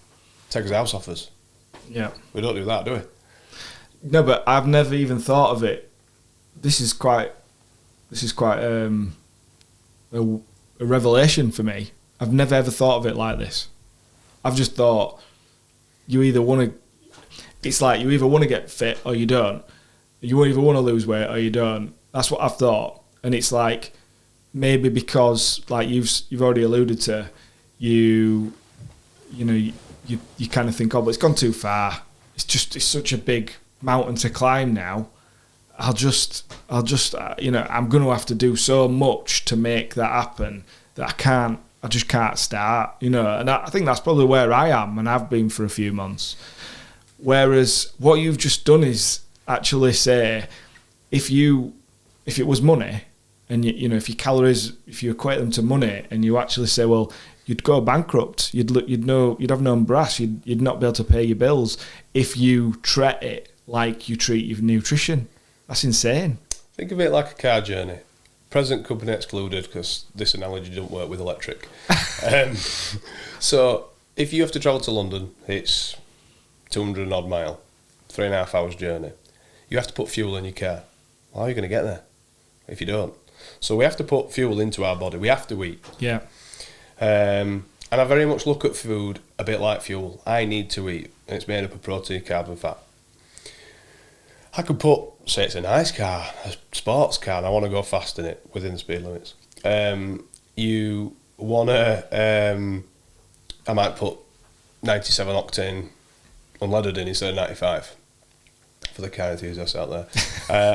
take his house off us. Yeah. We don't do that, do we? No, but I've never even thought of it. This is quite a revelation for me. I've never ever thought of it like this. I've just thought you either want to. It's like you either want to get fit or you don't. You either want to lose weight or you don't. That's what I've thought, and it's like maybe because like you've already alluded to, you kind of think, oh, but it's gone too far. It's such a big mountain to climb now. I'll just, I'm going to have to do so much to make that happen that I just can't start, and I think that's probably where I am, and I've been for a few months. Whereas what you've just done is actually say, if it was money, and if your calories, if you equate them to money, and you actually say, well, you'd go bankrupt, you'd have no brass, you'd not be able to pay your bills if you treat it like you treat your nutrition. That's insane. Think of it like a car journey. Present company excluded, because this analogy doesn't work with electric. So if you have to travel to London, it's 200 and odd mile, 3.5 hours journey. You have to put fuel in your car. How are you going to get there if you don't? So we have to put fuel into our body. We have to eat. Yeah. And I very much look at food a bit like fuel. I need to eat, and it's made up of protein, carb and fat. I could put, say it's a nice car, a sports car, and I want to go fast in it within the speed limits. You want to, I might put 97 octane unleaded in instead of 95 for the car enthusiasts out there.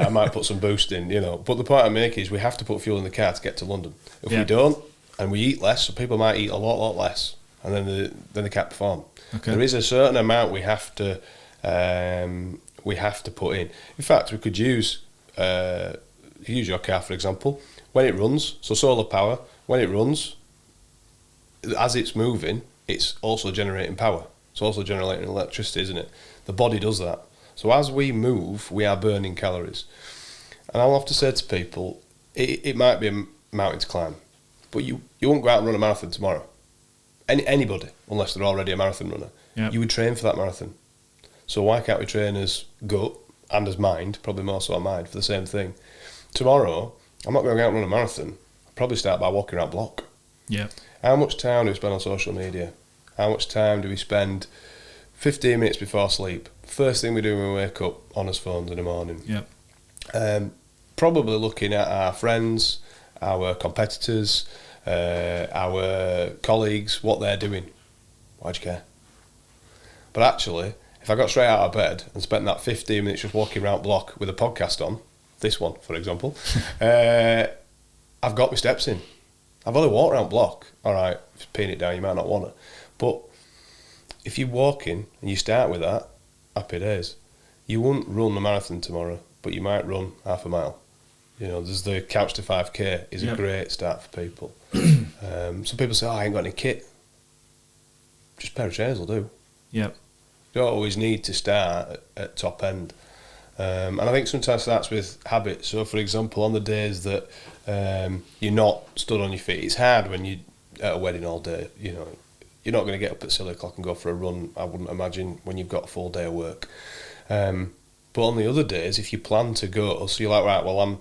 I might put some boost in, But the point I make is we have to put fuel in the car to get to London. If we don't, and we eat less, so people might eat a lot less, and then they can't perform. Okay. There is a certain amount we have to put in. In fact, we could use your car, for example. When it runs, so solar power, when it runs, as it's moving, it's also generating power. It's also generating electricity, isn't it? The body does that. So as we move, we are burning calories. And I'll have to say to people, it might be a mountain to climb, but you won't go out and run a marathon tomorrow. Anybody, unless they're already a marathon runner. Yep. You would train for that marathon. So why can't we train as gut and as mind, probably more so on mind, for the same thing? Tomorrow, I'm not going to go out and run a marathon. I'll probably start by walking around block. Yeah. How much time do we spend on social media? How much time do we spend 15 minutes before sleep? First thing we do when we wake up, on our phones in the morning. Yeah. Probably looking at our friends, our competitors, our colleagues, what they're doing. Why'd you care? But actually, if I got straight out of bed and spent that 15 minutes just walking around block with a podcast on, this one, for example, I've got my steps in. I've only walked around block. All right, if you pin it down, you might not want to. But if you're walking and you start with that, happy days. You won't run a marathon tomorrow, but you might run half a mile. There's the couch to 5K is a great start for people. Some people say, I ain't got any kit. Just a pair of trainers will do. Yep. You don't always need to start at top end. And I think sometimes that's with habits. So, for example, on the days that you're not stood on your feet, it's hard when you're at a wedding all day. You're not going to get up at 7 o'clock and go for a run, I wouldn't imagine, when you've got a full day of work. But on the other days, if you plan to go, so you're like, right, well, I'm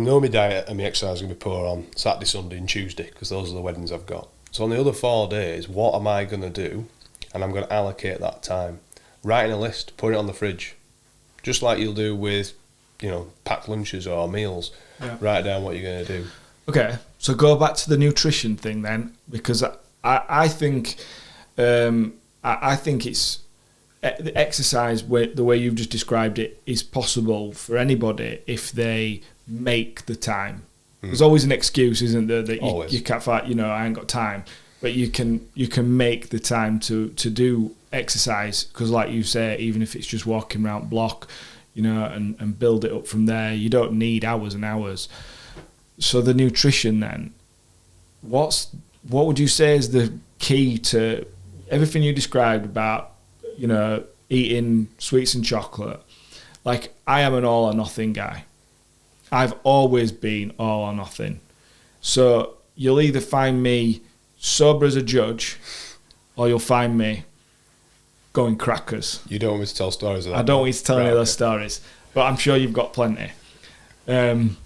know my diet and my exercise is going to be poor on Saturday, Sunday and Tuesday, because those are the weddings I've got. So on the other 4 days, what am I going to do? And I'm going to allocate that time. Writing a list, put it on the fridge. Just like you'll do with, packed lunches or meals. Yeah. Write down what you're going to do. Okay, so go back to the nutrition thing then, because I think it's the exercise, the way you've just described it, is possible for anybody if they make the time. There's always an excuse, isn't there, that you can't fight, I ain't got time. But you can make the time to do exercise, because like you say, even if it's just walking around block, and build it up from there, you don't need hours and hours. So the nutrition then, what would you say is the key to everything you described about, eating sweets and chocolate? Like, I am an all or nothing guy. I've always been all or nothing. So you'll either find me sober as a judge, or you'll find me going crackers. You don't want me to tell stories of that? I don't want you to tell any of those stories, but I'm sure you've got plenty. And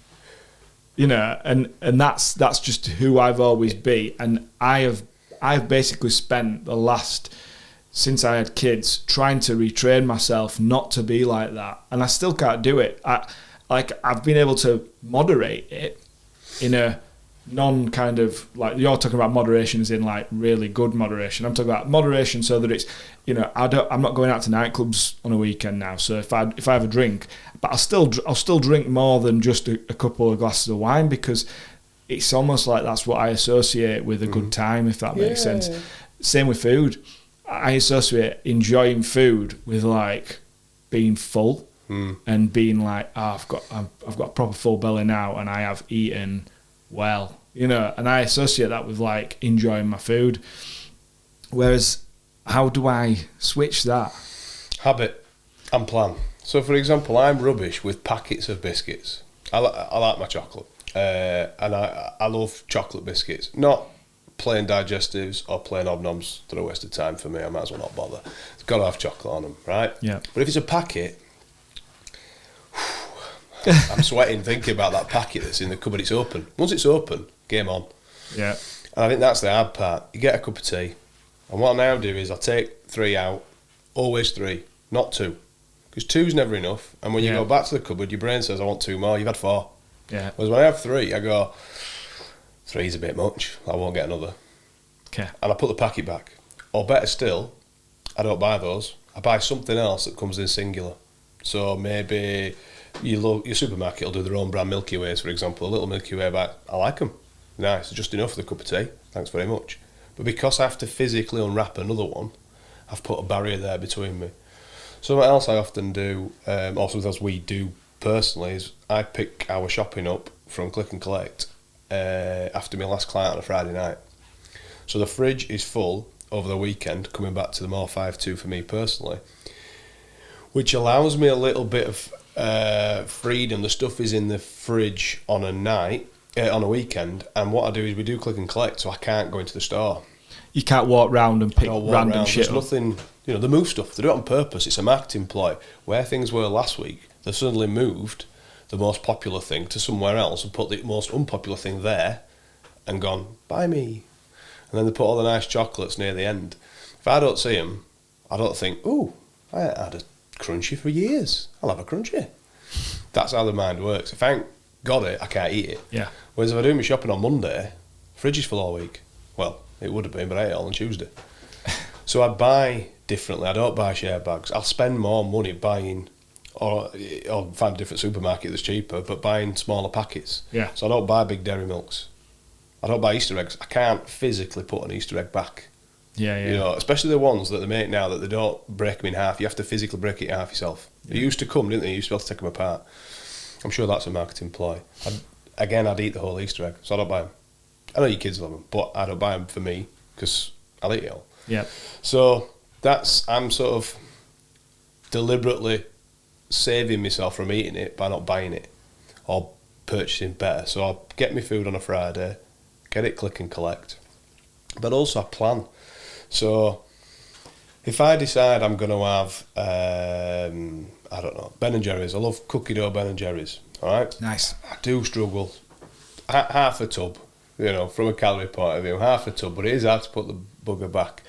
that's just who I've always been. And I've basically spent the last, since I had kids, trying to retrain myself not to be like that. And I still can't do it. I've been able to moderate it in a kind of like you're talking about moderation is in like really good moderation. I'm talking about moderation so that it's, you know, I'm not going out to nightclubs on a weekend now. So if I have a drink, but I'll still drink more than just a couple of glasses of wine, because it's almost like that's what I associate with a good time, if that makes sense. Same with food. I associate enjoying food with like being full and being like, I've got a proper full belly now and I have eaten well, you know, and I associate that with like enjoying my food. Whereas, how do I switch that? Habit and plan. So, for example, I'm rubbish with packets of biscuits. I like my chocolate, and I love chocolate biscuits. Not plain digestives or plain hobnobs. They're a waste of time for me. I might as well not bother. It's got to have chocolate on them, right? Yeah. But if it's a packet, I'm sweating thinking about that packet that's in the cupboard. It's open. Once it's open, game on. Yeah. And I think that's the hard part. You get a cup of tea, and what I now do is I take 3 out, always 3, not 2. Because 2's never enough, and when you go back to the cupboard, your brain says, I want 2 more, you've had 4. Yeah. Whereas when I have 3, I go, 3's a bit much, I won't get another. Okay. And I put the packet back. Or better still, I don't buy those, I buy something else that comes in singular. So maybe your supermarket will do their own brand Milky Ways, for example, a little Milky Way bag. I like them. Nice, just enough for the cup of tea, thanks very much. But because I have to physically unwrap another one, I've put a barrier there between me. So what else I often do, or something else we do personally, is I pick our shopping up from Click and Collect after my last client on a Friday night. So the fridge is full over the weekend, coming back to the more 5-2 for me personally, which allows me a little bit of freedom. The stuff is in the fridge on a night, on a weekend, and what I do is we do Click and Collect, so I can't go into the store. You can't walk round and pick random shit up. There's nothing, you know, they move stuff. They do it on purpose. It's a marketing ploy. Where things were last week, they've suddenly moved the most popular thing to somewhere else and put the most unpopular thing there and gone, buy me. And then they put all the nice chocolates near the end. If I don't see them, I don't think, ooh, I ain't had a crunchy for years. I'll have a crunchy. That's how the mind works. If I ain't got it, I can't eat it. Yeah. Whereas if I do my shopping on Monday, fridge is full all week. Well, it would have been, but I ate it all on Tuesday. So I buy differently. I don't buy share bags. I'll spend more money buying, or find a different supermarket that's cheaper, but buying smaller packets. Yeah. So I don't buy big dairy milks. I don't buy Easter eggs. I can't physically put an Easter egg back. Yeah. You know, especially the ones that they make now that they don't break them in half. You have to physically break it in half yourself. Yeah. They used to come, didn't they? You used to be able to take them apart. I'm sure that's a marketing ploy. I'd eat the whole Easter egg, so I don't buy them. I know your kids love them, but I don't buy them for me because I'll eat it all. Yeah. So I'm sort of deliberately saving myself from eating it by not buying it or purchasing better. So I'll get my food on a Friday, get it Click and Collect, but also I plan. So if I decide I'm going to have, I don't know, Ben & Jerry's. I love cookie dough Ben & Jerry's, all right? Nice. I do struggle. Half a tub, you know, from a calorie point of view, half a tub, but it is hard to put the bugger back.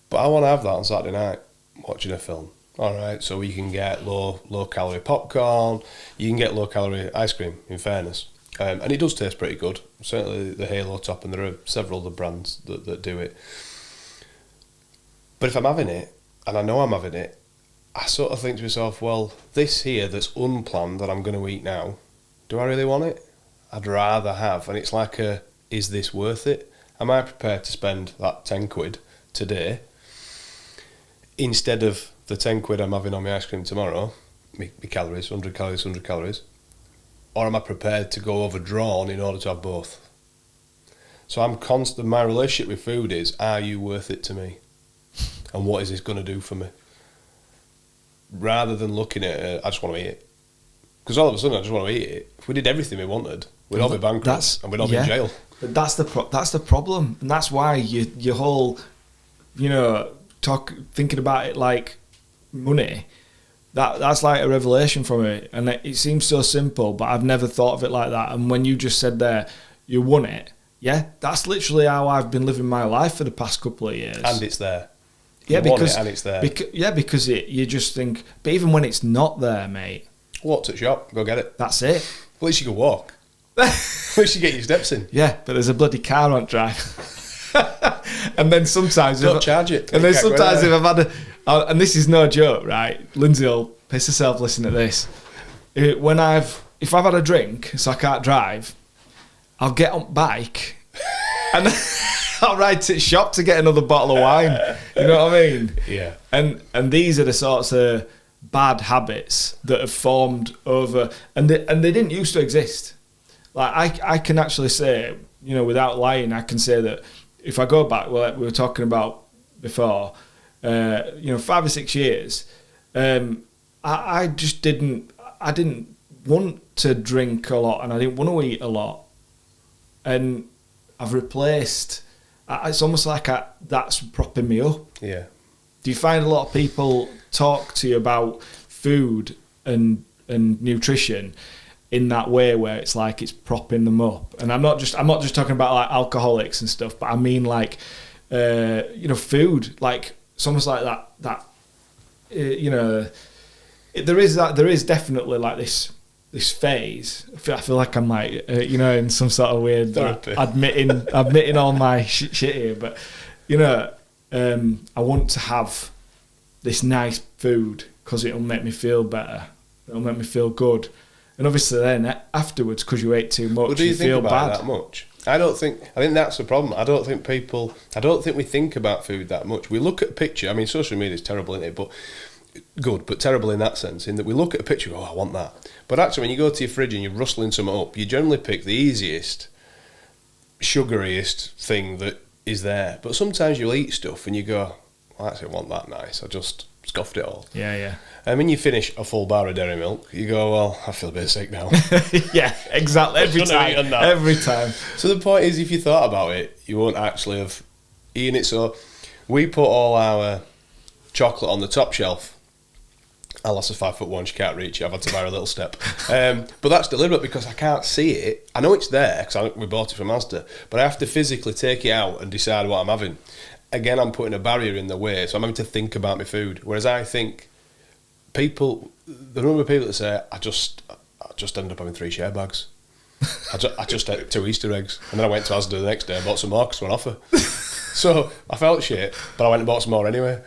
But I want to have that on Saturday night, watching a film. All right, so you can get low calorie popcorn, you can get low calorie ice cream, in fairness. And it does taste pretty good. Certainly the Halo Top, and there are several other brands that do it. But if I'm having it, and I know I'm having it, I sort of think to myself, well, this here that's unplanned that I'm going to eat now, do I really want it? I'd rather have, and it's like is this worth it? Am I prepared to spend that 10 quid today instead of the 10 quid I'm having on my ice cream tomorrow, my calories, 100 calories, 100 calories, or am I prepared to go overdrawn in order to have both? So I'm constant, my relationship with food is, are you worth it to me? And what is this going to do for me? Rather than looking at it, I just want to eat it. Because all of a sudden I just want to eat it. If we did everything we wanted, we'd all be bankrupt and we'd all be in jail. But that's the problem. And that's why your whole, you know, thinking about it like money, that's like a revelation for me. And it seems so simple, but I've never thought of it like that. And when you just said there, you won it, yeah, that's literally how I've been living my life for the past couple of years. And it's there. Yeah, because and it's there. Because you just think, but even when it's not there, mate. Walk to the shop, go get it. That's it. At least you can walk. At least you get your steps in. Yeah, but there's a bloody car on drive. And then sometimes... Don't charge it. And then sometimes if I've had and this is no joke, right? Lindsay will piss herself listening to this. If I've had a drink, so I can't drive, I'll get on bike and I'll ride to the shop to get another bottle of wine. You know what I mean? Yeah. And these are the sorts of bad habits that have formed over... And they didn't used to exist. Like, I can actually say, you know, without lying, I can say that if I go back, well, like we were talking about before, 5 or 6 years, I just didn't want to drink a lot and I didn't want to eat a lot. And I've replaced, it's almost like that's propping me up. Yeah. Do you find a lot of people talk to you about food and nutrition in that way where it's like it's propping them up? And I'm not just talking about like alcoholics and stuff, but I mean like food, like it's almost like that there is definitely like this phase. I feel like I'm like in some sort of weird like, admitting all my shit here, but I want to have this nice food because it'll make me feel better, it'll make me feel good. And obviously then afterwards, because you ate too much, well, do you feel think about bad. That much? I think that's the problem. I don't think we think about food that much. We look at a picture. I mean, social media is terrible, isn't it? But good, but terrible in that sense, in that we look at a picture and go, I want that. But actually, when you go to your fridge and you're rustling something up, you generally pick the easiest, sugariest thing that is there. But sometimes you'll eat stuff and you go, I actually want that nice. I just scoffed it all. Yeah. And when you finish a full bar of dairy milk, you go, well, I feel a bit sick now. Yeah, exactly. Every time. So the point is, if you thought about it, you won't actually have eaten it. So we put all our chocolate on the top shelf. Alice is 5'1", she can't reach it. I've had to buy her a little step. But that's deliberate because I can't see it. I know it's there because we bought it from Asda, but I have to physically take it out and decide what I'm having. Again, I'm putting a barrier in the way, so I'm having to think about my food. Whereas I think the number of people that say, I just ended up having 3 share bags. I just ate 2 Easter eggs, and then I went to Asda the next day and bought some more because they were on offer. So I felt shit, but I went and bought some more anyway.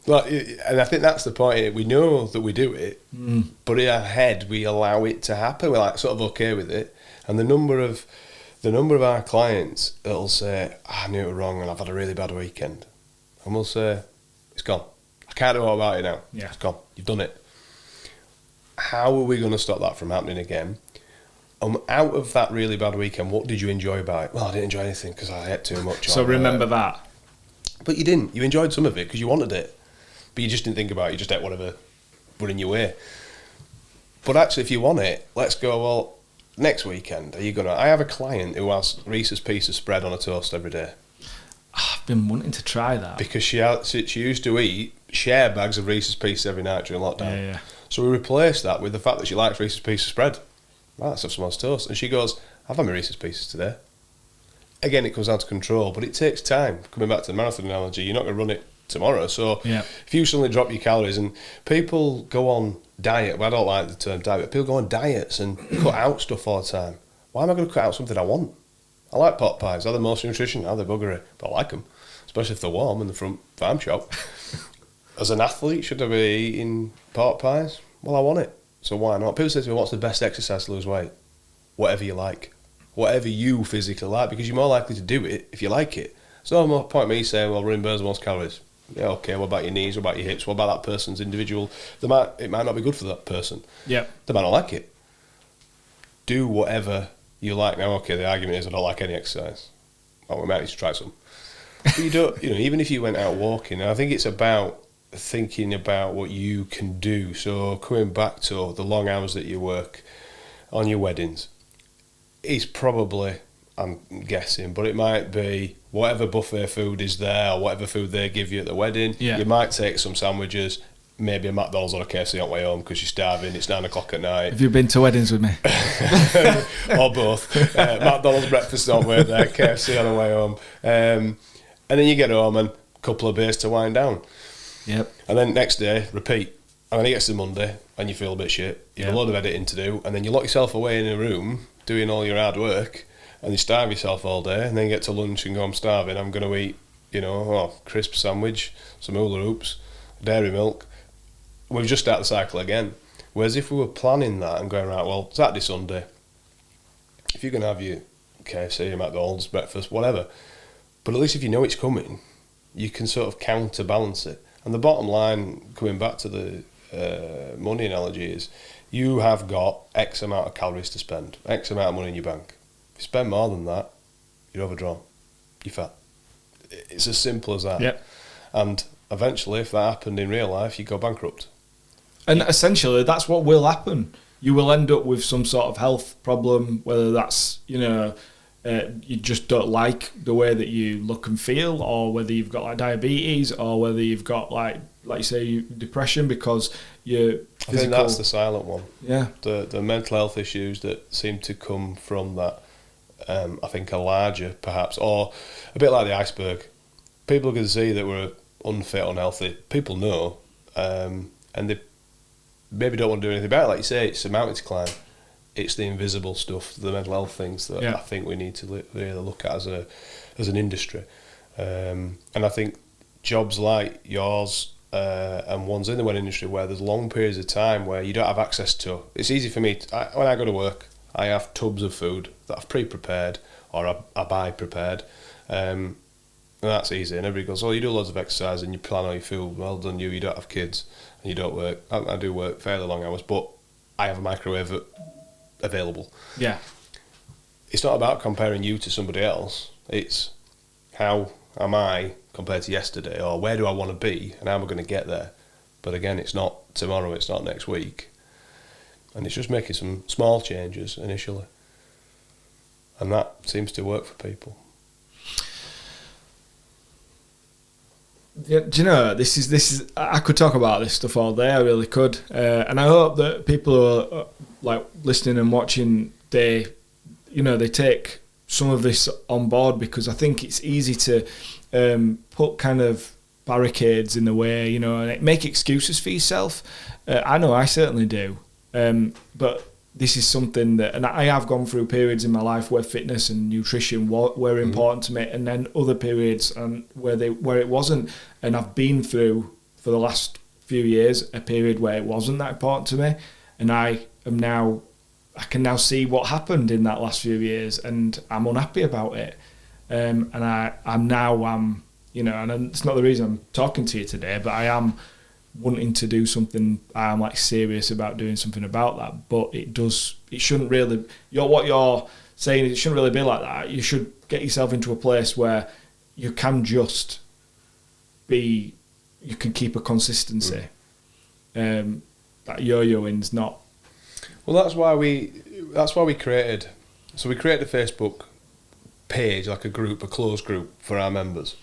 And I think that's the point. We know that we do it, but in our head we allow it to happen. We're like sort of okay with it. And the number of our clients that'll say, I knew it was wrong and I've had a really bad weekend, and we'll say, it's gone. I can't do all about it now. Yeah. It's gone. You've done it. How are we going to stop that from happening again? Out of that really bad weekend, what did you enjoy about it? Well, I didn't enjoy anything because I ate too much. So remember that. But you didn't. You enjoyed some of it because you wanted it. But you just didn't think about it. You just ate whatever were in your way. But actually, if you want it, let's go, well, next weekend, are you going to... I have a client who has Reese's Pieces spread on a toast every day. I've been wanting to try that. Because she used to eat share bags of Reese's Pieces every night during lockdown. Yeah. So we replaced that with the fact that she likes Reese's Pieces spread. Right, let's have some on toast. And she goes, I've had my Reese's Pieces today. Again, it comes down to control, but it takes time. Coming back to the marathon analogy, you're not going to run it tomorrow. So if you suddenly drop your calories, and people go on diet, well, I don't like the term diet, but people go on diets and cut out stuff all the time. Why am I going to cut out something I want? I like pot pies. They're the most nutrition. They're buggery, but I like them, especially if they're warm in the front farm shop. As an athlete, should I be eating pot pies? Well, I want it, so why not? People say to me, what's the best exercise to lose weight? Whatever you like. Whatever you physically like, because you're more likely to do it if you like it. So no point me saying, well, running burns the most calories. Yeah, okay, what about your knees, what about your hips, what about that person's individual... It might not be good for that person. Yeah. They might not like it. Do whatever you like. Now, okay, the argument is I don't like any exercise. Well, we might need to try some. But you don't, even if you went out walking, I think it's about thinking about what you can do. So coming back to the long hours that you work on your weddings, it's probably, I'm guessing, but it might be whatever buffet food is there or whatever food they give you at the wedding. Yeah. You might take some sandwiches, maybe a McDonald's or a KFC on the way home because you're starving, it's 9 o'clock at night. Have you been to weddings with me? Or both. McDonald's breakfast on the way there, KFC on the way home. And then you get home and a couple of beers to wind down. Yep. And then next day, repeat. And then it gets to Monday and you feel a bit shit. You've a load of editing to do, and then you lock yourself away in a room doing all your hard work and you starve yourself all day and then you get to lunch and go, I'm starving, I'm going to eat, crisp sandwich, some hula hoops, dairy milk. We've just started the cycle again. Whereas if we were planning that and going, right, well, Saturday, Sunday, if you're going to have your KFC, your McDonald's, breakfast, whatever, but at least if you know it's coming, you can sort of counterbalance it. And the bottom line, coming back to the money analogy, is you have got X amount of calories to spend, X amount of money in your bank. If you spend more than that, you're overdrawn, you're fat. It's as simple as that. Yep. And eventually, if that happened in real life, you go bankrupt. And essentially, that's what will happen. You will end up with some sort of health problem, whether that's, you just don't like the way that you look and feel, or whether you've got like diabetes, or whether you've got like you say, depression because you're physical. I think that's the silent one. Yeah. The mental health issues that seem to come from that, I think are larger perhaps, or a bit like the iceberg. People can see that we're unfit, unhealthy. People know, and they maybe don't want to do anything about it. Like you say, it's a mountain to climb. It's the invisible stuff, the mental health things that I think we need to really look at as an industry. And I think jobs like yours and ones in the wedding industry where there's long periods of time where you don't have access to. It's easy for me, when I go to work, I have tubs of food that I've pre-prepared or I buy prepared. And that's easy. And everybody goes, oh, you do loads of exercise and you plan all your food. Well done you don't have kids and you don't work. I do work fairly long hours, but I have a microwave available. Yeah. It's not about comparing you to somebody else. It's how am I compared to yesterday, or where do I want to be and how am I going to get there. But again, it's not tomorrow, it's not next week. And it's just making some small changes initially. And that seems to work for people. Yeah, do you know, this is I could talk about this stuff all day, I really could. And I hope that people who are like listening and watching, they take some of this on board, because I think it's easy to put kind of barricades in the way, and make excuses for yourself. I know I certainly do. But this is something that, and I have gone through periods in my life where fitness and nutrition were important to me, and then other periods where it wasn't. And I've been through, for the last few years, a period where it wasn't that important to me, and I can now see what happened in that last few years, and I'm unhappy about it. And and it's not the reason I'm talking to you today, but I am wanting to do something. I'm like serious about doing something about that, but it shouldn't really, what you're saying is it shouldn't really be like that. You should get yourself into a place where you can just you can keep a consistency. That yo-yoing's not. Well, that's why we created a Facebook page, like a closed group for our members,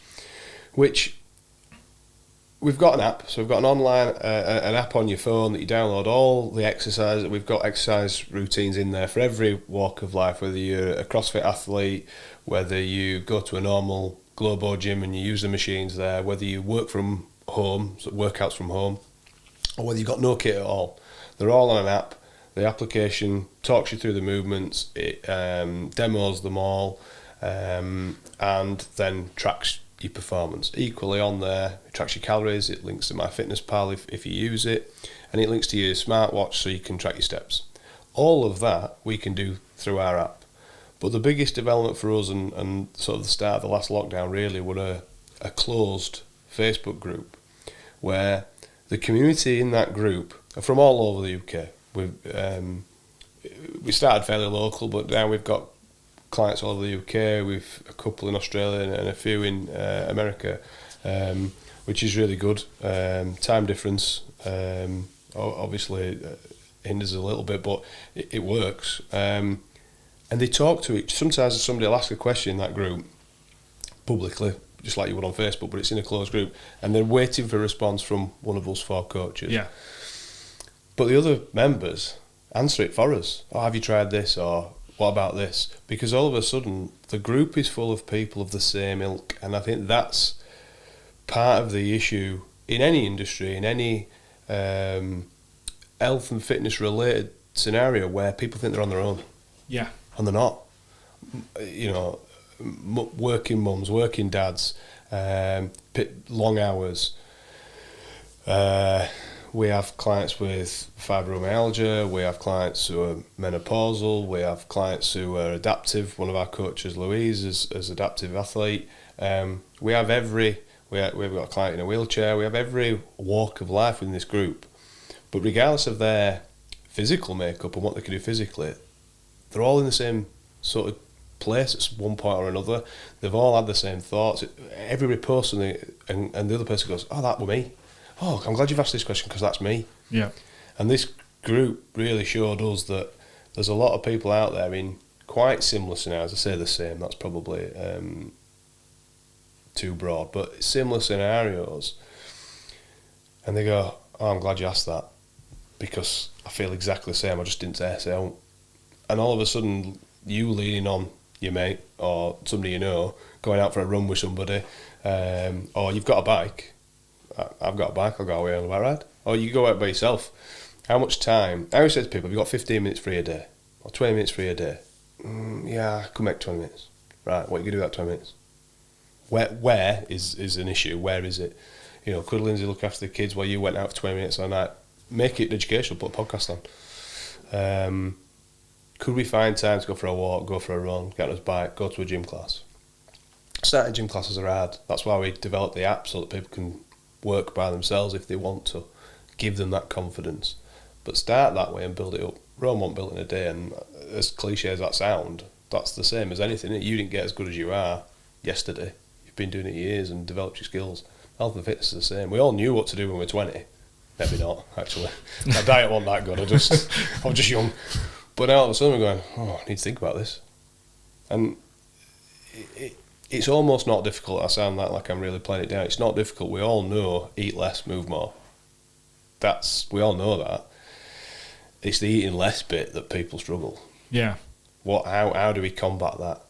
which we've got an app. So we've got an app on your phone that you download all the exercise. We've got exercise routines in there for every walk of life, whether you're a CrossFit athlete, whether you go to a normal Globo gym and you use the machines there, whether you work from home, so workouts from home, or whether you've got no kit at all. They're all on an app. The application talks you through the movements, it demos them all, and then tracks your performance. Equally on there, it tracks your calories, it links to MyFitnessPal if you use it, and it links to your smartwatch so you can track your steps. All of that we can do through our app. But the biggest development for us and sort of the start of the last lockdown really were a closed Facebook group where the community in that group are from all over the UK. We started fairly local, but now we've got clients all over the UK. We've a couple in Australia and a few in America, which is really good. Time difference obviously hinders a little bit, but it works. And they talk to each. Sometimes somebody will ask a question in that group publicly, just like you would on Facebook, but it's in a closed group, and they're waiting for a response from one of us 4 coaches. Yeah. But the other members answer it for us. Oh, have you tried this? Or what about this? Because all of a sudden, the group is full of people of the same ilk. And I think that's part of the issue in any industry, in any health and fitness related scenario where people think they're on their own. Yeah. and they're not. You know, working mums, working dads, long hours. We have clients with fibromyalgia, we have clients who are menopausal, we have clients who are adaptive. One of our coaches, Louise, is adaptive athlete. We've got a client in a wheelchair. We have every walk of life within this group. But regardless of their physical makeup and what they can do physically, they're all in the same sort of place at one point or another. They've all had the same thoughts. Everybody posts and the other person goes, "Oh, that were me. Oh, I'm glad you've asked this question because that's me." Yeah. And this group really showed us that there's a lot of people out there in quite similar scenarios. I say the same, that's probably too broad, but similar scenarios. And they go, "Oh, I'm glad you asked that because I feel exactly the same. I just didn't say so." And all of a sudden, you leaning on your mate or somebody you know, going out for a run with somebody, or you've got a bike. I've got a bike, I'll go away on a bike ride. Or you go out by yourself. How much time? I always say to people, have you got 15 minutes free a day? Or 20 minutes free a day? Yeah, I could make 20 minutes. Right, what are you going to do with that 20 minutes? Where is an issue? Where is it? You know, could Lindsay look after the kids while you went out for 20 minutes on night? Make it educational, put a podcast on. Could we find time to go for a walk, go for a run, get on his bike, go to a gym class? Starting gym classes are hard. That's why we developed the app so that people can work by themselves if they want to. Give them that confidence. But start that way and build it up. Rome won't build it in a day, and as cliche as that sound, that's the same as anything. You didn't get as good as you are yesterday. You've been doing it years and developed your skills. Health and fitness is the same. We all knew what to do when we were 20. Maybe not, actually. My diet wasn't that good. I was just young. But now all of a sudden we're going, oh, I need to think about this. And it's almost not difficult. I sound like I'm really playing it down. It's not difficult. We all know eat less, move more. We all know that. It's the eating less bit that people struggle. Yeah. How do we combat that?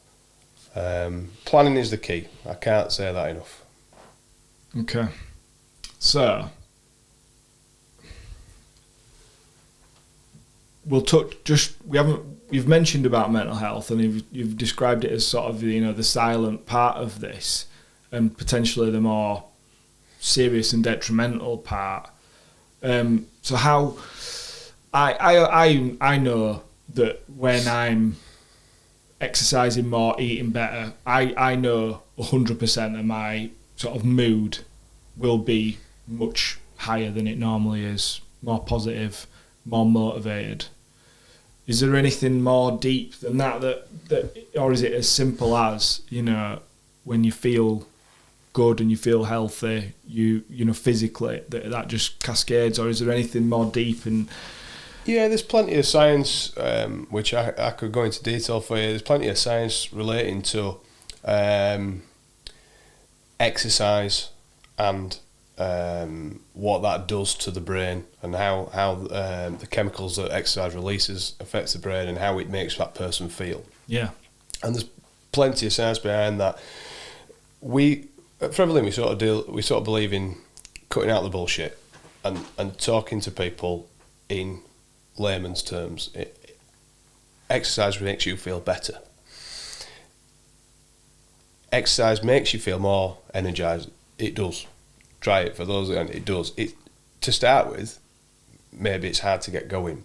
Planning is the key. I can't say that enough. Okay. So you've mentioned about mental health, and you've described it as sort of, you know, the silent part of this and potentially the more serious and detrimental part. So how I know that when I'm exercising more, eating better, I know 100% that my sort of mood will be much higher than it normally is, more positive, more motivated. Is there anything more deep than that, or is it as simple as, you know, when you feel good and you feel healthy, you know, physically, that just cascades, or is there anything more deep? And yeah, there's plenty of science, which I could go into detail for you. There's plenty of science relating to exercise and what that does to the brain, and how the chemicals that exercise releases affects the brain and how it makes that person feel. Yeah. And there's plenty of science behind that. At Forever Living, we sort of believe in cutting out the bullshit and talking to people in layman's terms. Exercise makes you feel better. Exercise makes you feel more energized. It does. Try it for those, and it does. To start with, maybe it's hard to get going,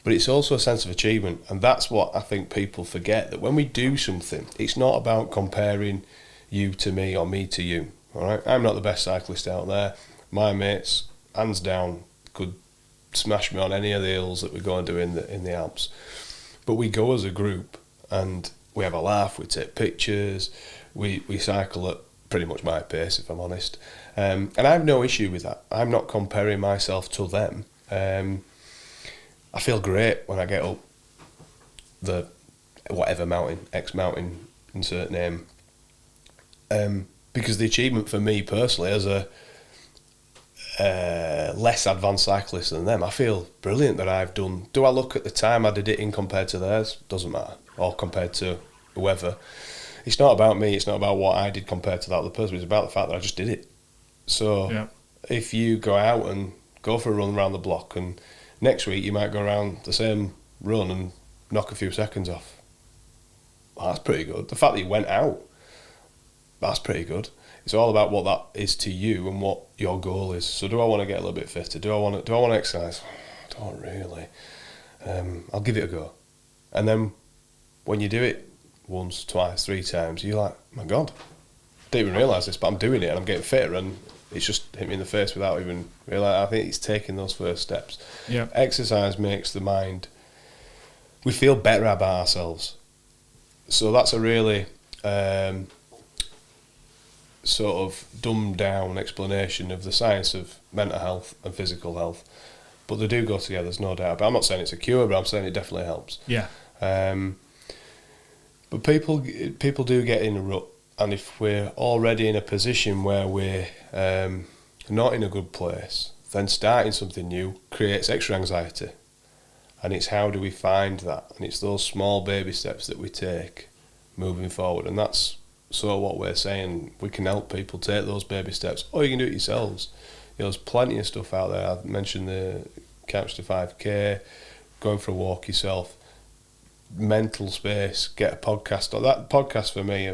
but it's also a sense of achievement, and that's what I think people forget, that when we do something, it's not about comparing you to me or me to you. All right, I'm not the best cyclist out there. My mates, hands down, could smash me on any of the hills that we go and do in the Alps. But we go as a group and we have a laugh. We take pictures. We cycle at pretty much my pace, if I'm honest. And I have no issue with that. I'm not comparing myself to them. I feel great when I get up the whatever mountain, X mountain, insert name. Because the achievement for me personally, as a less advanced cyclist than them, I feel brilliant that I've done. Do I look at the time I did it in compared to theirs? Doesn't matter. Or compared to whoever. It's not about me. It's not about what I did compared to that other person. It's about the fact that I just did it. So if you go out and go for a run around the block, and next week you might go around the same run and knock a few seconds off, well, that's pretty good. The fact that you went out, that's pretty good. It's all about what that is to you and what your goal is. So do I want to get a little bit fitter? Do I want to exercise? I don't really. I'll give it a go. And then when you do it once, twice, 3 times, you're like, my God, I didn't even realise this, but I'm doing it and I'm getting fitter, and it's just hit me in the face without even realising. I think it's taking those first steps. Yeah. Exercise makes the mind, we feel better about ourselves. So that's a really sort of dumbed down explanation of the science of mental health and physical health. But they do go together, there's no doubt. But I'm not saying it's a cure, but I'm saying it definitely helps. Yeah. But people do get in a rut, and if we're already in a position where we're not in a good place, then starting something new creates extra anxiety. And it's how do we find that? And it's those small baby steps that we take moving forward. And that's sort of what we're saying. We can help people take those baby steps, or you can do it yourselves. There's plenty of stuff out there. I've mentioned the Couch to 5K, going for a walk yourself, mental space, get a podcast. That podcast for me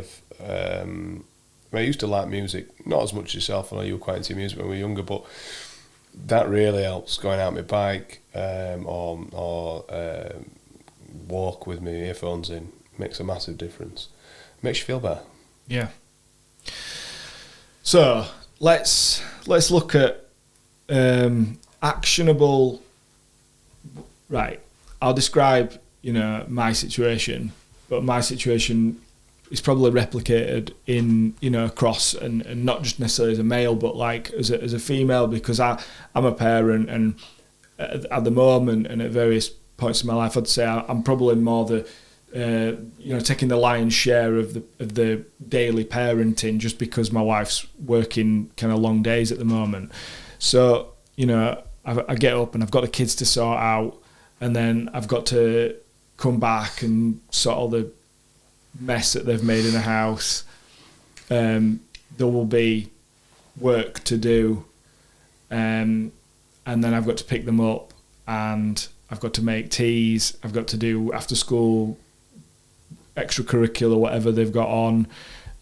I used to like music, not as much as yourself. I know you were quite into music when we were younger, but that really helps. Going out on my bike or walk with my earphones in makes a massive difference. Makes you feel better. Yeah. So let's look at actionable. Right. I'll describe my situation, but my situation is probably replicated in across and not just necessarily as a male, but like as a female, because I'm a parent, and at the moment and at various points in my life, I'd say I'm probably more the taking the lion's share of the daily parenting, just because my wife's working kind of long days at the moment. So I get up and I've got the kids to sort out, and then I've got to come back and sort all the mess that they've made in the house. There will be work to do, and then I've got to pick them up, and I've got to make teas. I've got to do after school extracurricular, whatever they've got on,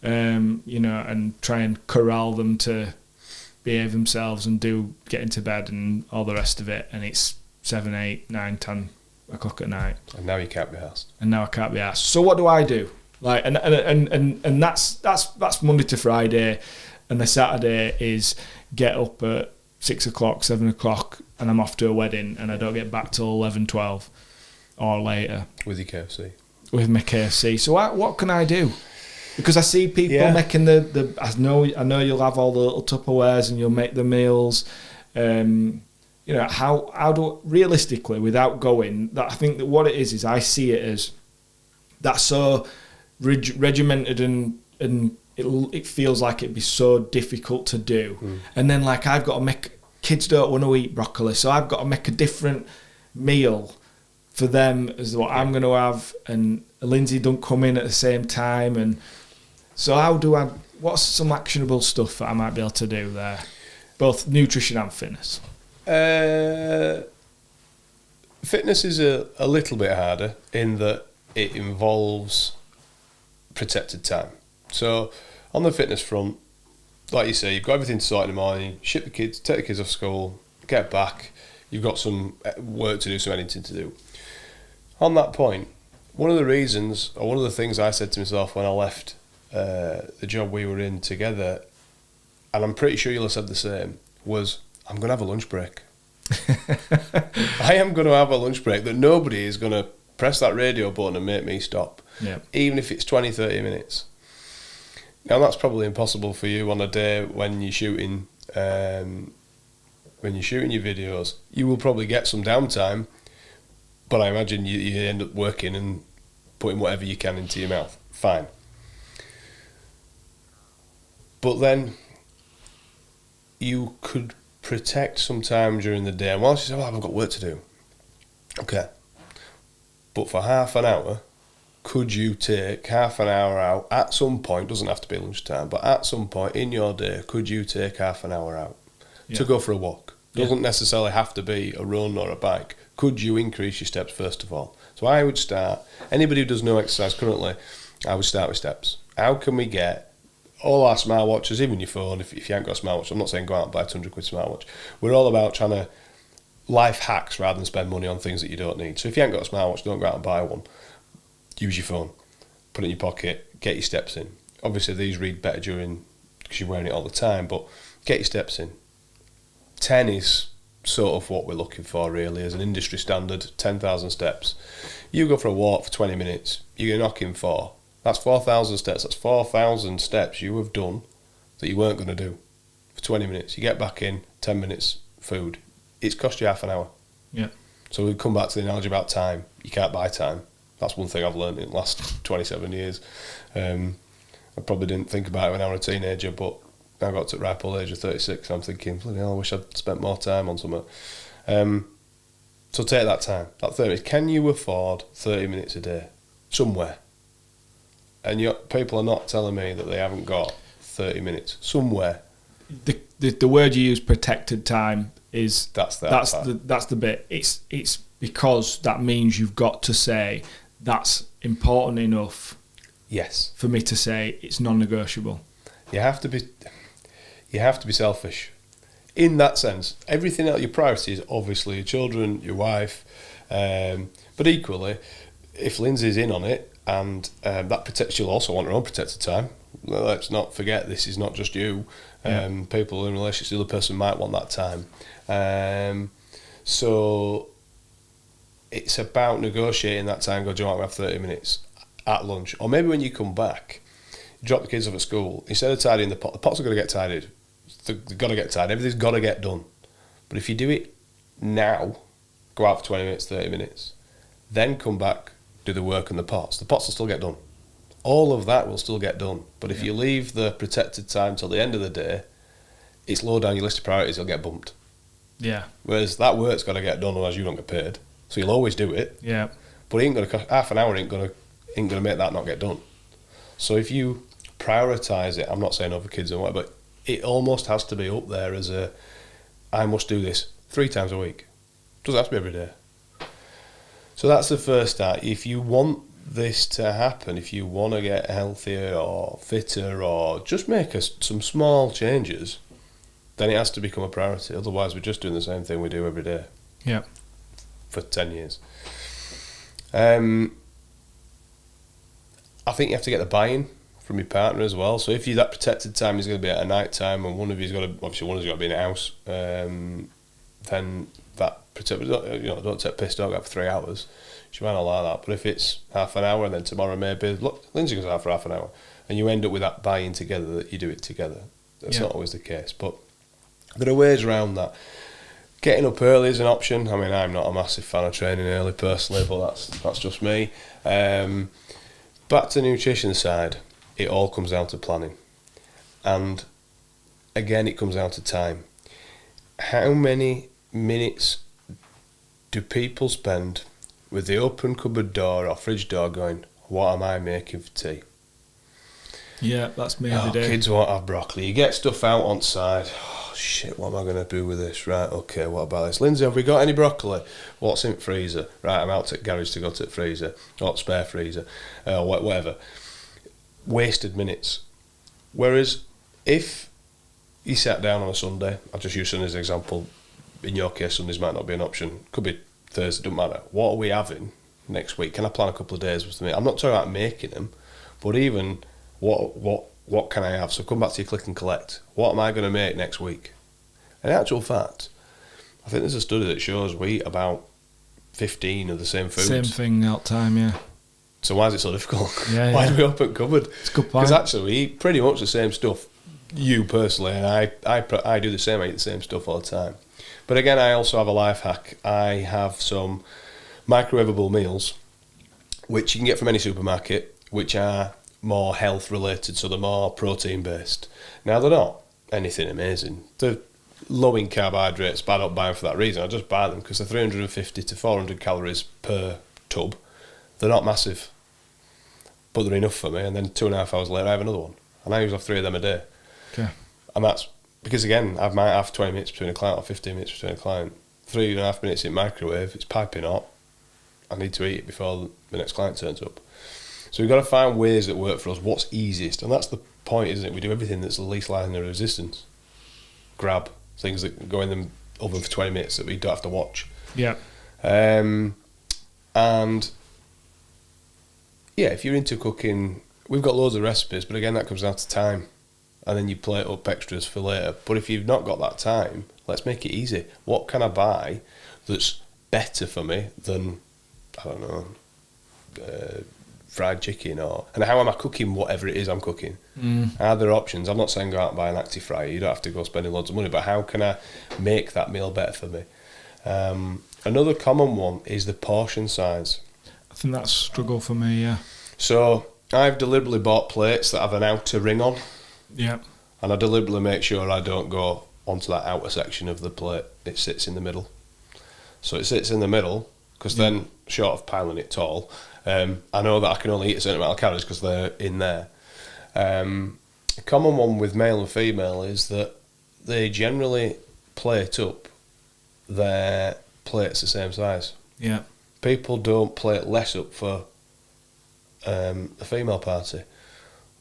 and try and corral them to behave themselves and get into bed and all the rest of it. And it's 7, 8, 9, 10 o'clock at night. And now you can't be asked. And now I can't be asked. So what do I do? Like, and that's Monday to Friday, and the Saturday is get up at 6 o'clock, 7 o'clock, and I'm off to a wedding, and I don't get back till 11, 12 or later. With your KFC. With my KFC. So what can I do? Because I see people making the I know you'll have all the little Tupperwares and you'll make the meals. How do realistically, without going, that I think that what it is I see it as that's so regimented and it feels like it'd be so difficult to do. And then like I've got to make, kids don't want to eat broccoli, so I've got to make a different meal for them as what I'm going to have, and Lindsay don't come in at the same time. And so what's some actionable stuff that I might be able to do there, both nutrition and fitness? Fitness is a little bit harder in that it involves protected time. So on the fitness front, like you say, you've got everything to sort in the morning, ship the kids, take the kids off school, get back, you've got some work to do, some editing to do. On that point, one of the things I said to myself when I left the job we were in together, and I'm pretty sure you'll have said the same, was I'm going to have a lunch break. I am going to have a lunch break that nobody is going to press that radio button and make me stop, even if it's 20, 30 minutes. Now, that's probably impossible for you on a day when you're shooting your videos. You will probably get some downtime, but I imagine you end up working and putting whatever you can into your mouth. Fine. But then you could protect some time during the day. And whilst you say, I've got work to do. Okay. But for half an hour, could you take half an hour out at some point? Doesn't have to be lunchtime, but at some point in your day, could you take half an hour out to go for a walk? Doesn't necessarily have to be a run or a bike. Could you increase your steps first of all? So I would start, anybody who does no exercise currently, I would start with steps. How can we get all our smartwatches, even your phone, if you haven't got a smartwatch, I'm not saying go out and buy a 200 quid smartwatch. We're all about trying to life hacks rather than spend money on things that you don't need. So if you haven't got a smartwatch, don't go out and buy one. Use your phone, put it in your pocket, get your steps in. Obviously these read better because you're wearing it all the time, but get your steps in. 10 is sort of what we're looking for really as an industry standard, 10,000 steps. You go for a walk for 20 minutes, you're knocking 4. That's 4,000 steps. That's 4,000 steps you have done that you weren't going to do for 20 minutes. You get back in, 10 minutes, food. It's cost you half an hour. Yeah. So we come back to the analogy about time. You can't buy time. That's one thing I've learned in the last 27 years. I probably didn't think about it when I was a teenager, but now I got to the ripe old age of 36, I'm thinking, bloody hell, I wish I'd spent more time on something. So take that time, that 30 minutes. Can you afford 30 minutes a day somewhere? And people are not telling me that they haven't got 30 minutes somewhere. The word you use, protected time, is that's the bit. It's because that means you've got to say that's important enough. Yes. For me to say it's non-negotiable. You have to be selfish. In that sense, everything else, your priority is obviously your children, your wife, but equally, if Lindsay's in on it, and that protects, she'll also want her own protected time. Let's not forget, this is not just you. People in relationships, the other person might want that time. So it's about negotiating that time. Go, do you want to have 30 minutes at lunch? Or maybe when you come back, you drop the kids off at school, instead of tidying the pots are going to get tidied. They've got to get tidied. Everything's got to get done. But if you do it now, go out for 20 minutes, 30 minutes, then come back, do the work and the pots will still get done. All of that will still get done. But if you leave the protected time till the end of the day, it's low down your list of priorities, it'll get bumped. Yeah. Whereas that work's got to get done, otherwise you don't get paid. So you'll always do it. Yeah. But it ain't going to cost, half an hour ain't going to make that not get done. So if you prioritise it, I'm not saying over kids and whatever, but it almost has to be up there as I must do this 3 times a week. It doesn't have to be every day. So that's the first start. If you want this to happen, if you want to get healthier or fitter or just make some small changes, then it has to become a priority. Otherwise, we're just doing the same thing we do every day. Yeah. For 10 years. I think you have to get the buy-in from your partner as well. So if that protected time is going to be at a night time and one of you's got to be in a house, then that protected, don't take piss, don't go out for 3 hours. She might not like that. But if it's half an hour and then tomorrow maybe, look, Lindsay goes out for half an hour, and you end up with that buy-in together, that you do it together. That's not always the case. But there are ways around that. Getting up early is an option. I mean, I'm not a massive fan of training early personally, but that's just me. Back to the nutrition side, it all comes down to planning. And again, it comes down to time. How many minutes do people spend with the open cupboard door or fridge door going, what am I making for tea? Yeah, that's me every day. Kids won't have broccoli. You get stuff out on side. Oh, shit, what am I going to do with this? Right, okay, what about this? Lindsay, have we got any broccoli? What's in the freezer? Right, I'm out to the garage to go to the freezer, or spare freezer, whatever. Wasted minutes. Whereas if you sat down on a Sunday, I'll just use Sunday as an example. In your case, Sundays might not be an option. Could be Thursday, doesn't matter. What are we having next week? Can I plan a couple of days with me? I'm not talking about making them, but even what can I have? So come back to your click and collect. What am I going to make next week? In actual fact, I think there's a study that shows we eat about 15 of the same foods. Same thing all the time, yeah. So why is it so difficult? Yeah, Why do we open cupboard? It's a good point. Because actually we eat pretty much the same stuff. You personally, and I do the same. I eat the same stuff all the time. But again, I also have a life hack. I have some microwavable meals, which you can get from any supermarket, which are more health related, so they're more protein based. Now they're not anything amazing. They're low in carbohydrates, but I don't buy them for that reason. I just buy them because they're 350 to 400 calories per tub. They're not massive, but they're enough for me. And then 2.5 hours later, I have another one, and I usually have 3 of them a day. Okay. And that's because again, I might have 20 minutes between a client or 15 minutes between a client. 3.5 minutes in microwave, it's piping hot. I need to eat it before the next client turns up. So we've got to find ways that work for us. What's easiest, and that's the point, isn't it? We do everything that's the least line of resistance. Grab things that go in the oven for 20 minutes that we don't have to watch. Yeah. And yeah, if you're into cooking, we've got loads of recipes, but again, that comes down to time. And then you plate up extras for later. But if you've not got that time, let's make it easy. What can I buy that's better for me than, I don't know, fried chicken? And how am I cooking whatever it is I'm cooking? Are there options? I'm not saying go out and buy an active fryer. You don't have to go spending loads of money. But how can I make that meal better for me? Another common one is the portion size. I think that's a struggle for me, yeah. So I've deliberately bought plates that have an outer ring on. Yeah. And I deliberately make sure I don't go onto that outer section of the plate. It sits in the middle. So it sits in the middle, because then, short of piling it tall, I know that I can only eat a certain amount of calories because they're in there. A common one with male and female is that they generally plate up their plates the same size. Yeah. People don't plate less up for a female party.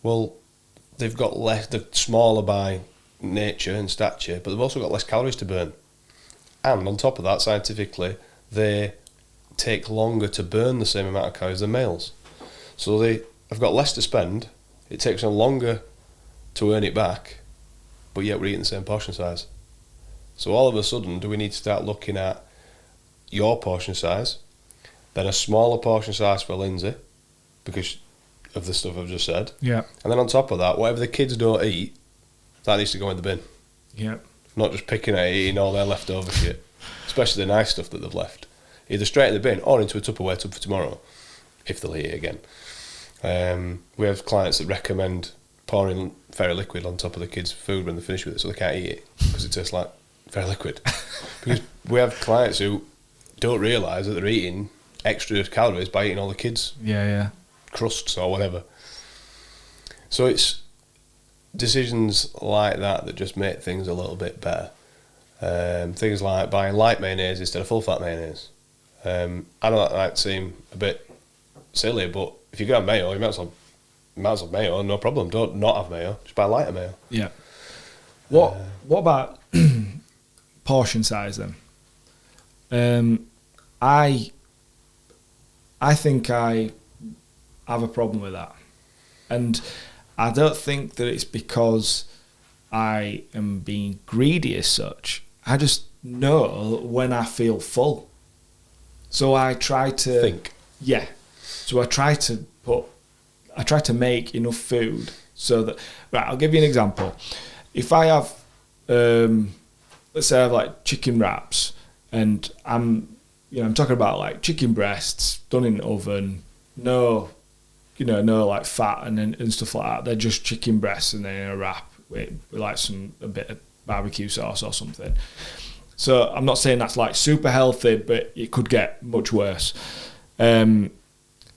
Well, they've got less, they're smaller by nature and stature, but they've also got less calories to burn. And on top of that, scientifically, they take longer to burn the same amount of calories than males. So they have got less to spend, it takes them longer to earn it back, but yet we're eating the same portion size. So all of a sudden, do we need to start looking at your portion size, then a smaller portion size for Lindsay, because of the stuff I've just said. Yeah. And then on top of that, whatever the kids don't eat, that needs to go in the bin. Yeah. Not just picking at eating all their leftover shit, especially the nice stuff that they've left. Either straight in the bin or into a Tupperware tub for tomorrow, if they'll eat it again. We have clients that recommend pouring fairy liquid on top of the kids' food when they're finished with it, so they can't eat it because it tastes like fairy liquid. Because we have clients who don't realise that they're eating extra calories by eating all the kids' crusts or whatever. So it's decisions like that just make things a little bit better. Things like buying light mayonnaise instead of full fat mayonnaise. I know that might seem a bit silly, but if you're going to have mayo, you might as well have mayo, no problem. Don't not have mayo, just buy lighter mayo. Yeah. What about portion size then? I think I have a problem with that, and I don't think that it's because I am being greedy as such. I just know when I feel full, so I try to think. Yeah, so I try to make enough food so that, right, I'll give you an example. If I have, let's say I have like chicken wraps, and I'm talking about like chicken breasts done in the oven, no like fat and stuff like that. They're just chicken breasts and then in a wrap with like a bit of barbecue sauce or something. So I'm not saying that's like super healthy, but it could get much worse. And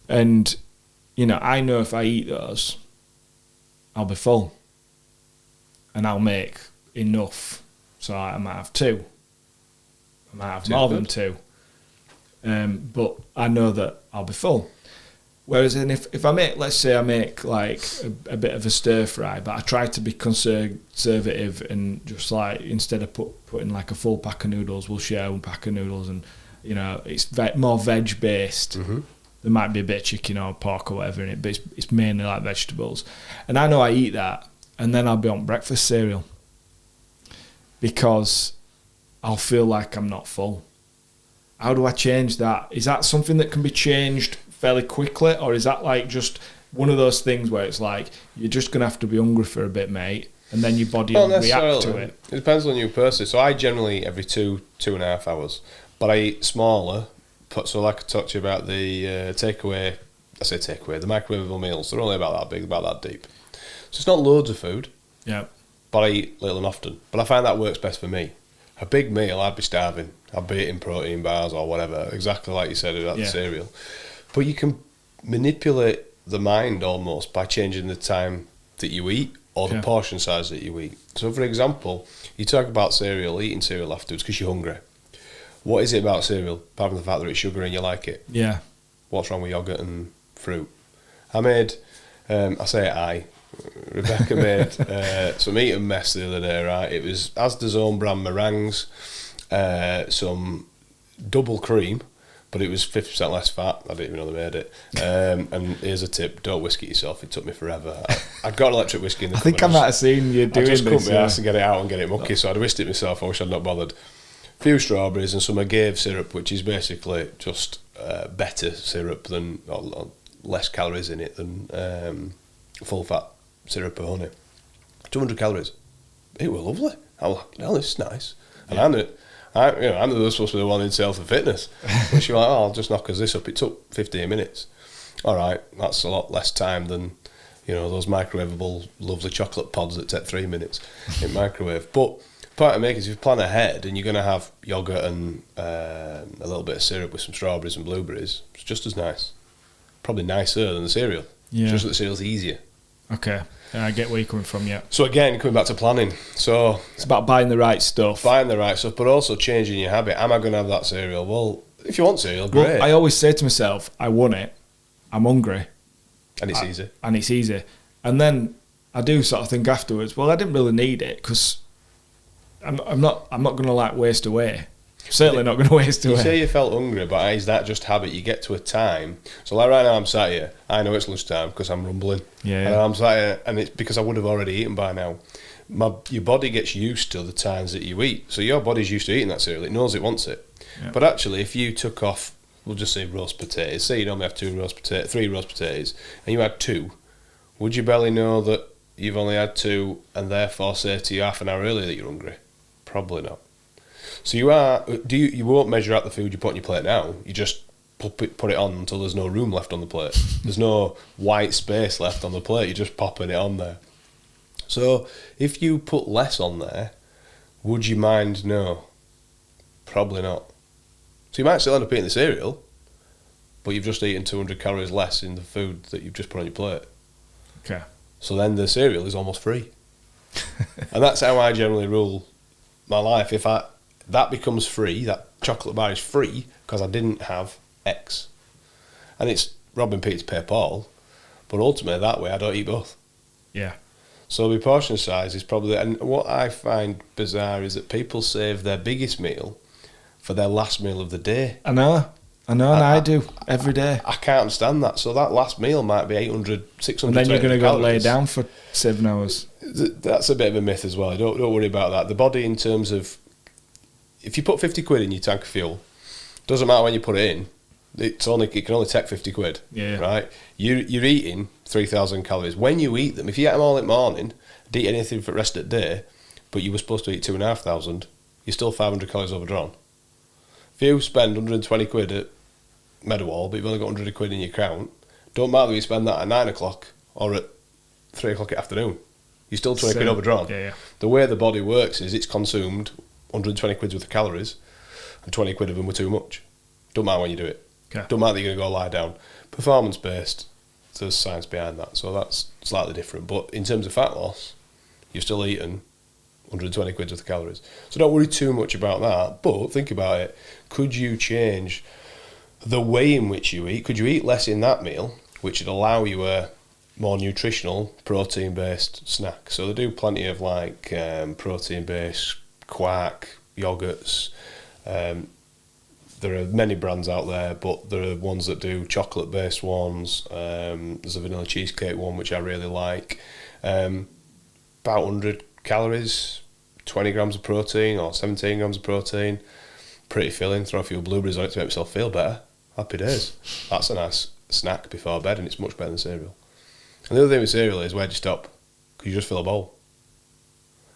I know if I eat those, I'll be full, and I'll make enough. So I might have two. I might have more than two. But I know that I'll be full. Whereas if I make, let's say I make like a bit of a stir fry, but I try to be conservative and just like, instead of putting like a full pack of noodles, we'll share one pack of noodles, and it's more veg based. Mm-hmm. There might be a bit of chicken or pork or whatever in it, but it's mainly like vegetables. And I know I eat that, and then I'll be on breakfast cereal because I'll feel like I'm not full. How do I change that? Is that something that can be changed fairly quickly, or is that like just one of those things where it's like you're just going to have to be hungry for a bit, mate, and then your body will react to it? It depends on you personally. So I generally eat every 2.5 hours, but I eat smaller. So like I talked to you about the takeaway, the microwavable meals. They're only about that big, about that deep. So it's not loads of food. Yeah. But I eat little and often. But I find that works best for me. A big meal, I'd be starving. I'd be eating protein bars or whatever, exactly like you said about the cereal. But you can manipulate the mind almost by changing the time that you eat or the portion size that you eat. So for example, you talk about cereal, eating cereal afterwards because you're hungry. What is it about cereal, apart from the fact that it's sugar and you like it? Yeah. What's wrong with yogurt and fruit? I made, Rebecca made some Eton mess the other day, right? It was Asda's own brand meringues, some double cream, but it was 50% less fat. I didn't even know they made it. And here's a tip, don't whisk it yourself. It took me forever. I'd got an electric whiskey in the I think I might have seen you doing this. I just couldn't be asked to get it out and get it mucky, so I'd whisked it myself. I wish I'd not bothered. A few strawberries and some agave syrup, which is basically just better syrup than, or less calories in it than full fat syrup or honey. 200 calories. It was lovely. I was like, no, this is nice. And I knew, I knew there was supposed to be the one in health and fitness. But she was like, I'll just knock us this up. It took 15 minutes. All right, that's a lot less time than, those microwavable lovely chocolate pods that take 3 minutes in microwave. But the point I make is if you plan ahead and you're going to have yoghurt and a little bit of syrup with some strawberries and blueberries, it's just as nice. Probably nicer than the cereal. Yeah. Just that the cereal's easier. Okay. I get where you're coming from, yeah. So again, coming back to planning. So it's about buying the right stuff. But also changing your habit. Am I going to have that cereal? Well, if you want cereal, great. Well, I always say to myself, I want it. I'm hungry. And it's easy. And then I do sort of think afterwards, well, I didn't really need it because I'm not going to waste away. Certainly not going to waste away. You say you felt hungry, but is that just habit? You get to a time. So like right now I'm sat here. I know it's lunchtime because I'm rumbling. Yeah. And I'm sat here, and it's because I would have already eaten by now. Your body gets used to the times that you eat. So your body's used to eating that cereal. It knows it wants it. Yeah. But actually, if you took off, we'll just say roast potatoes. Say you normally have 3 roast potatoes, and you had 2. Would your belly know that you've only had 2, and therefore say to you half an hour earlier that you're hungry? Probably not. So you won't measure out the food you put on your plate now. You just put it on until there's no room left on the plate. There's no white space left on the plate. You're just popping it on there. So if you put less on there, would your mind know? Probably not. So you might still end up eating the cereal, but you've just eaten 200 calories less in the food that you've just put on your plate. Okay. So then the cereal is almost free. And that's how I generally rule my life. If that becomes free, that chocolate bar is free because I didn't have X. And it's robbing Peter to pay Paul, but ultimately that way I don't eat both. Yeah. So the portion size is probably, and what I find bizarre is that people save their biggest meal for their last meal of the day. I know, and I do every day. I can't understand that. So that last meal might be 800, 600 and then you're going to go calories. lay down for 7 hours. That's a bit of a myth as well. Don't worry about that. The body, in terms of, if you put 50 quid in your tank of fuel, doesn't matter when you put it in, it can only take 50 quid. Yeah. Right? You're eating 3,000 calories. When you eat them, if you eat them all in the morning, eat anything for the rest of the day, but you were supposed to eat 2,500, you're still 500 calories overdrawn. If you spend 120 quid at Meadowall, but you've only got 100 quid in your account, don't matter whether you spend that at 9 o'clock or at 3 o'clock in the afternoon. You're still 20 quid overdrawn. Yeah. The way the body works is it's consumed 120 quid worth of calories, and 20 quid of them were too much. Don't matter when you do it. Okay. Don't matter that you're going to go lie down. Performance-based, there's science behind that, so that's slightly different. But in terms of fat loss, you're still eating 120 quid worth of calories. So don't worry too much about that, but think about it. Could you change the way in which you eat? Could you eat less in that meal, which would allow you a more nutritional, protein-based snack? So they do plenty of protein-based quark, yogurts. There are many brands out there, but there are ones that do chocolate-based ones. There's a vanilla cheesecake one, which I really like. About 100 calories, 20 grams of protein or 17 grams of protein. Pretty filling. Throw a few blueberries on it to make myself feel better. Happy days. That's a nice snack before bed, and it's much better than cereal. And the other thing with cereal is, where do you stop? Because you just fill a bowl.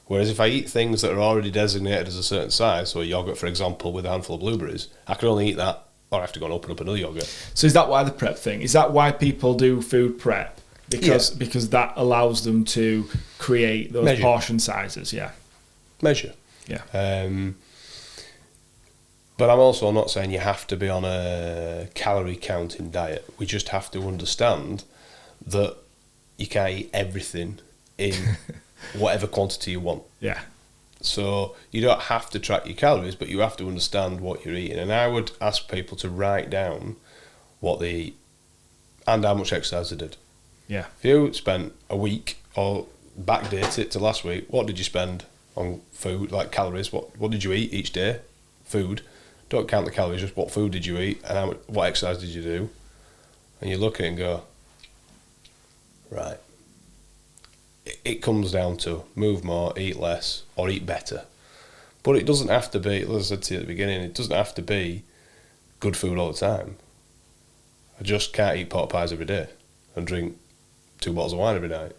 Whereas if I eat things that are already designated as a certain size, so a yoghurt, for example, with a handful of blueberries, I can only eat that, or I have to go and open up another yoghurt. So is that why the prep thing? Is that why people do food prep? Because that allows them to create those portion sizes, yeah. Measure. Yeah. But I'm also not saying you have to be on a calorie counting diet. We just have to understand that you can't eat everything in whatever quantity you want. Yeah. So you don't have to track your calories, but you have to understand what you're eating. And I would ask people to write down what they eat and how much exercise they did. Yeah. If you spent a week or backdate it to last week, what did you spend on food, like calories? What did you eat each day? Food. Don't count the calories, just what food did you eat and what exercise did you do? And you look at it and go, right. It comes down to move more, eat less, or eat better. But it doesn't have to be, as I said to you at the beginning, it doesn't have to be good food all the time. I just can't eat pot pies every day and drink 2 bottles of wine every night.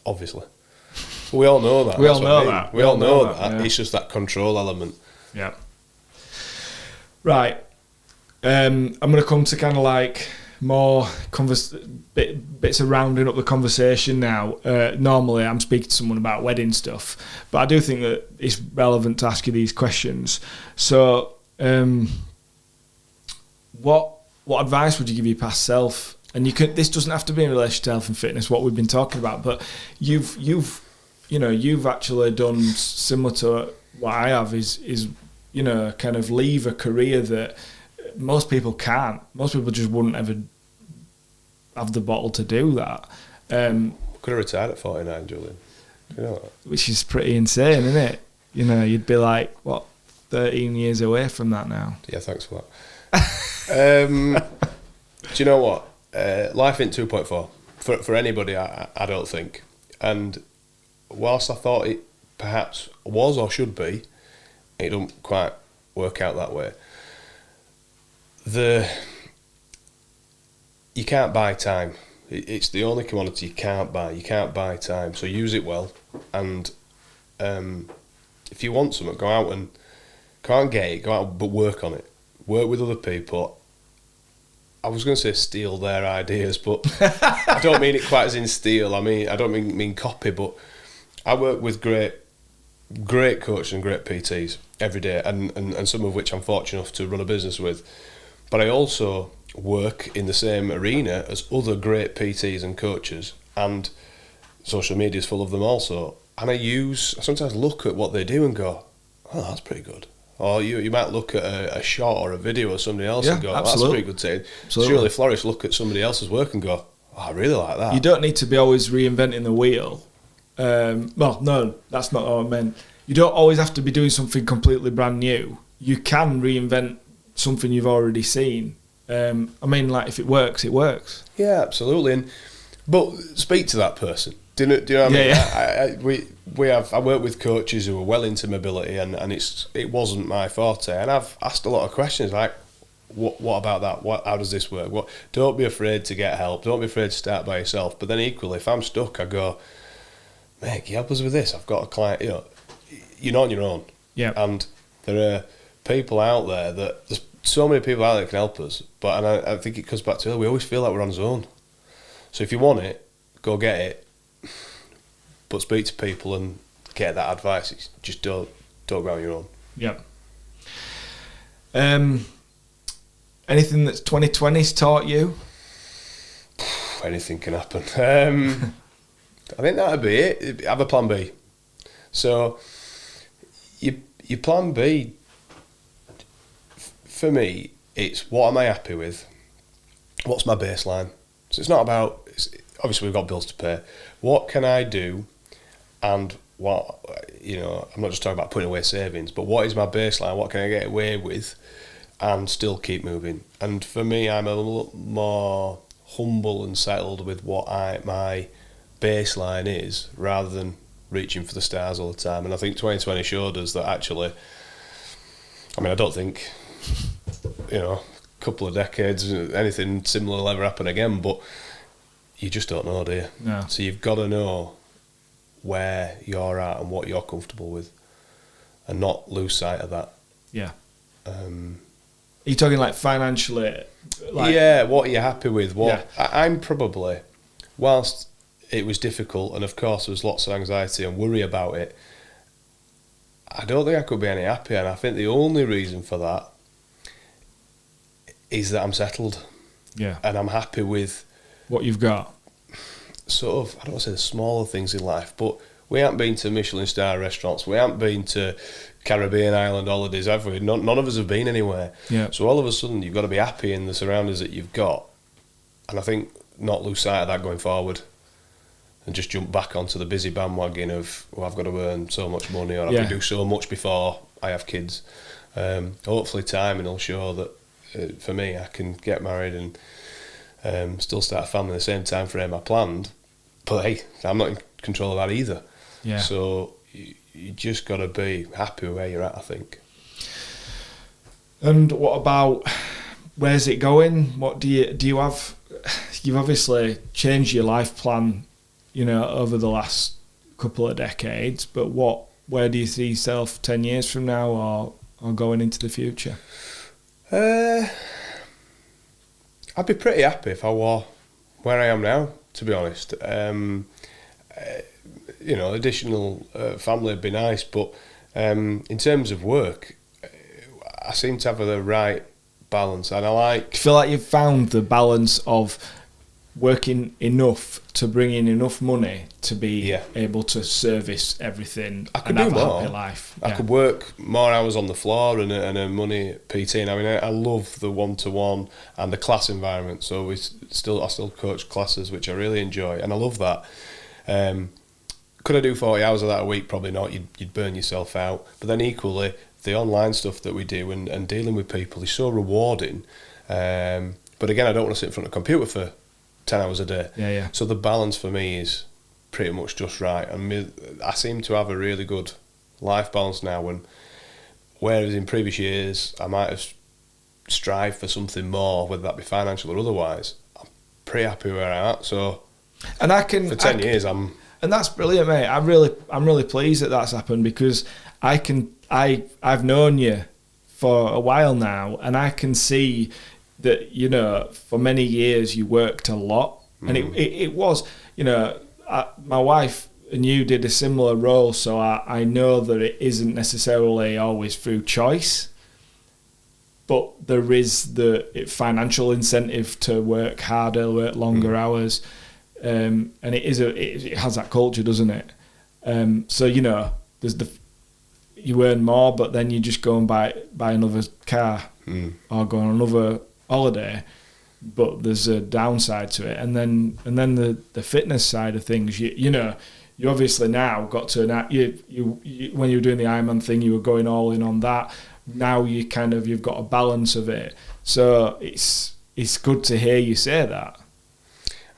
Obviously. We all know that. We all know that. We all know that. Yeah. It's just that control element. Yeah. Right. I'm going to come to kind of like more bits of rounding up the conversation now. Normally I'm speaking to someone about wedding stuff, but I do think that it's relevant to ask you these questions. So what advice would you give your past self? And this doesn't have to be in relation to health and fitness, what we've been talking about, but you've actually done similar to what I have, is kind of leave a career that most people can't. Most people just wouldn't ever have the bottle to do that. Could have retired at 49, Julian. You know that? Which is pretty insane, isn't it? You'd be like, 13 years away from that now. Yeah, thanks for that. Do you know what? Life ain't 2.4 for anybody, I don't think. And whilst I thought it perhaps was or should be, it don't quite work out that way. You can't buy time. It's the only commodity you can't buy. You can't buy time, so use it well. And if you want something, go out and get it. Go out, but work on it. Work with other people. I was going to say steal their ideas, but I don't mean it quite as in steal. I don't mean copy, but I work with great coaches and great PTs every day, and some of which I'm fortunate enough to run a business with. But I also work in the same arena as other great PTs and coaches, and social media is full of them also. And I sometimes look at what they do and go, oh, that's pretty good. Or you might look at a shot or a video of somebody else and go, oh, that's a pretty good thing. Surely Flourish look at somebody else's work and go, oh, I really like that. You don't need to be always reinventing the wheel. Well, no, that's not what I meant. You don't always have to be doing something completely brand new. You can reinvent something you've already seen. Like if it works, it works. Yeah, absolutely. But speak to that person. Do you know what I mean? Yeah. I work with coaches who are well into mobility, and it wasn't my forte. And I've asked a lot of questions like, what about that? How does this work? Don't be afraid to get help. Don't be afraid to start by yourself. But then equally, if I'm stuck, I go, mate, can you help us with this? I've got a client. You're not on your own. Yeah. And there are people out there there's so many people out there that can help us. But I think it comes back to we always feel like we're on zone. So if you want it, go get it. But speak to people and get that advice. It's just don't go on your own. Yeah. Anything that's 2020's taught you? Anything can happen. I think that'd be it. Have a plan B. So your plan B, for me, it's what am I happy with? What's my baseline? So it's not about, obviously we've got bills to pay. What can I do? And what, I'm not just talking about putting away savings, but what is my baseline? What can I get away with and still keep moving? And for me, I'm a little more humble and settled with what my baseline is, rather than reaching for the stars all the time. And I think 2020 showed us that actually, I don't think, a couple of decades, anything similar will ever happen again, but you just don't know, do you? No. So you've got to know where you're at and what you're comfortable with, and not lose sight of that. Yeah. Are you talking like financially? Yeah, what you're happy with. Yeah. I'm probably, whilst it was difficult, and of course there was lots of anxiety and worry about it, I don't think I could be any happier. And I think the only reason for that is that I'm settled. Yeah. And I'm happy with what you've got. Sort of, I don't want to say the smaller things in life, but we haven't been to Michelin star restaurants, we haven't been to Caribbean island holidays, have we? None of us have been anywhere. Yeah. So all of a sudden you've got to be happy in the surroundings that you've got. And I think not lose sight of that going forward, and just jump back onto the busy bandwagon of, well, I've got to earn so much money, or I've got to do so much before I have kids. Hopefully timing will show that for me I can get married and still start a family in the same time frame I planned. But hey, I'm not in control of that either. Yeah. So you just got to be happy where you're at, I think. And what about, where's it going? What do you have? You've obviously changed your life plan, over the last couple of decades. But where do you see yourself 10 years from now, or going into the future? I'd be pretty happy if I were where I am now, to be honest. Additional family would be nice, but in terms of work, I seem to have the right balance, and I feel like you've found the balance of working enough to bring in enough money to be able to service everything and have a happy life. I could work more hours on the floor and earn money at PT. And I mean, I love the one-to-one and the class environment. So I still coach classes, which I really enjoy, and I love that. Could I do 40 hours of that a week? Probably not. You'd burn yourself out. But then equally, the online stuff that we do and dealing with people is so rewarding. But again, I don't want to sit in front of a computer for 10 hours a day. Yeah. So the balance for me is pretty much just right. I seem to have a really good life balance now, and whereas in previous years I might have strived for something more, whether that be financial or otherwise, I'm pretty happy where I'm at. So for 10 years I'm... And that's brilliant, mate. I'm really pleased that that's happened, because I've known you for a while now, and I can see that, for many years you worked a lot. And it was, my wife and you did a similar role, so I know that it isn't necessarily always through choice, but there is the financial incentive to work harder, work longer hours. And it has that culture, doesn't it? So there's you earn more, but then you just go and buy another car or go on another holiday. But there's a downside to it, and then the fitness side of things. You obviously now got to you when you were doing the Ironman thing, you were going all in on that. Now you've got a balance of it. So it's good to hear you say that.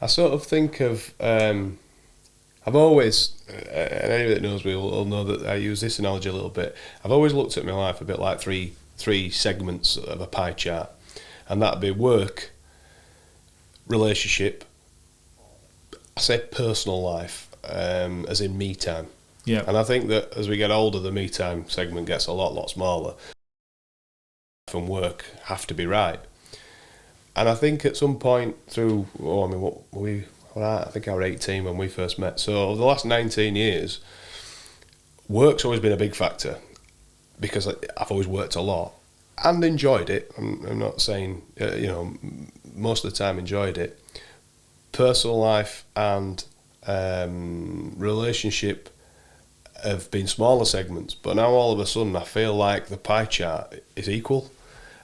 I sort of think of, I've always, and anybody that knows me will know that I use this analogy a little bit. I've always looked at my life a bit like three segments of a pie chart, and that'd be work, relationship, I say personal life, as in me time. Yeah. And I think that as we get older, the me time segment gets a lot smaller. Life and work have to be right. And I think at some point through, I think I was 18 when we first met. So over the last 19 years, work's always been a big factor, because I've always worked a lot and enjoyed it. I'm not saying, most of the time enjoyed it. Personal life and relationship have been smaller segments, but now all of a sudden I feel like the pie chart is equal.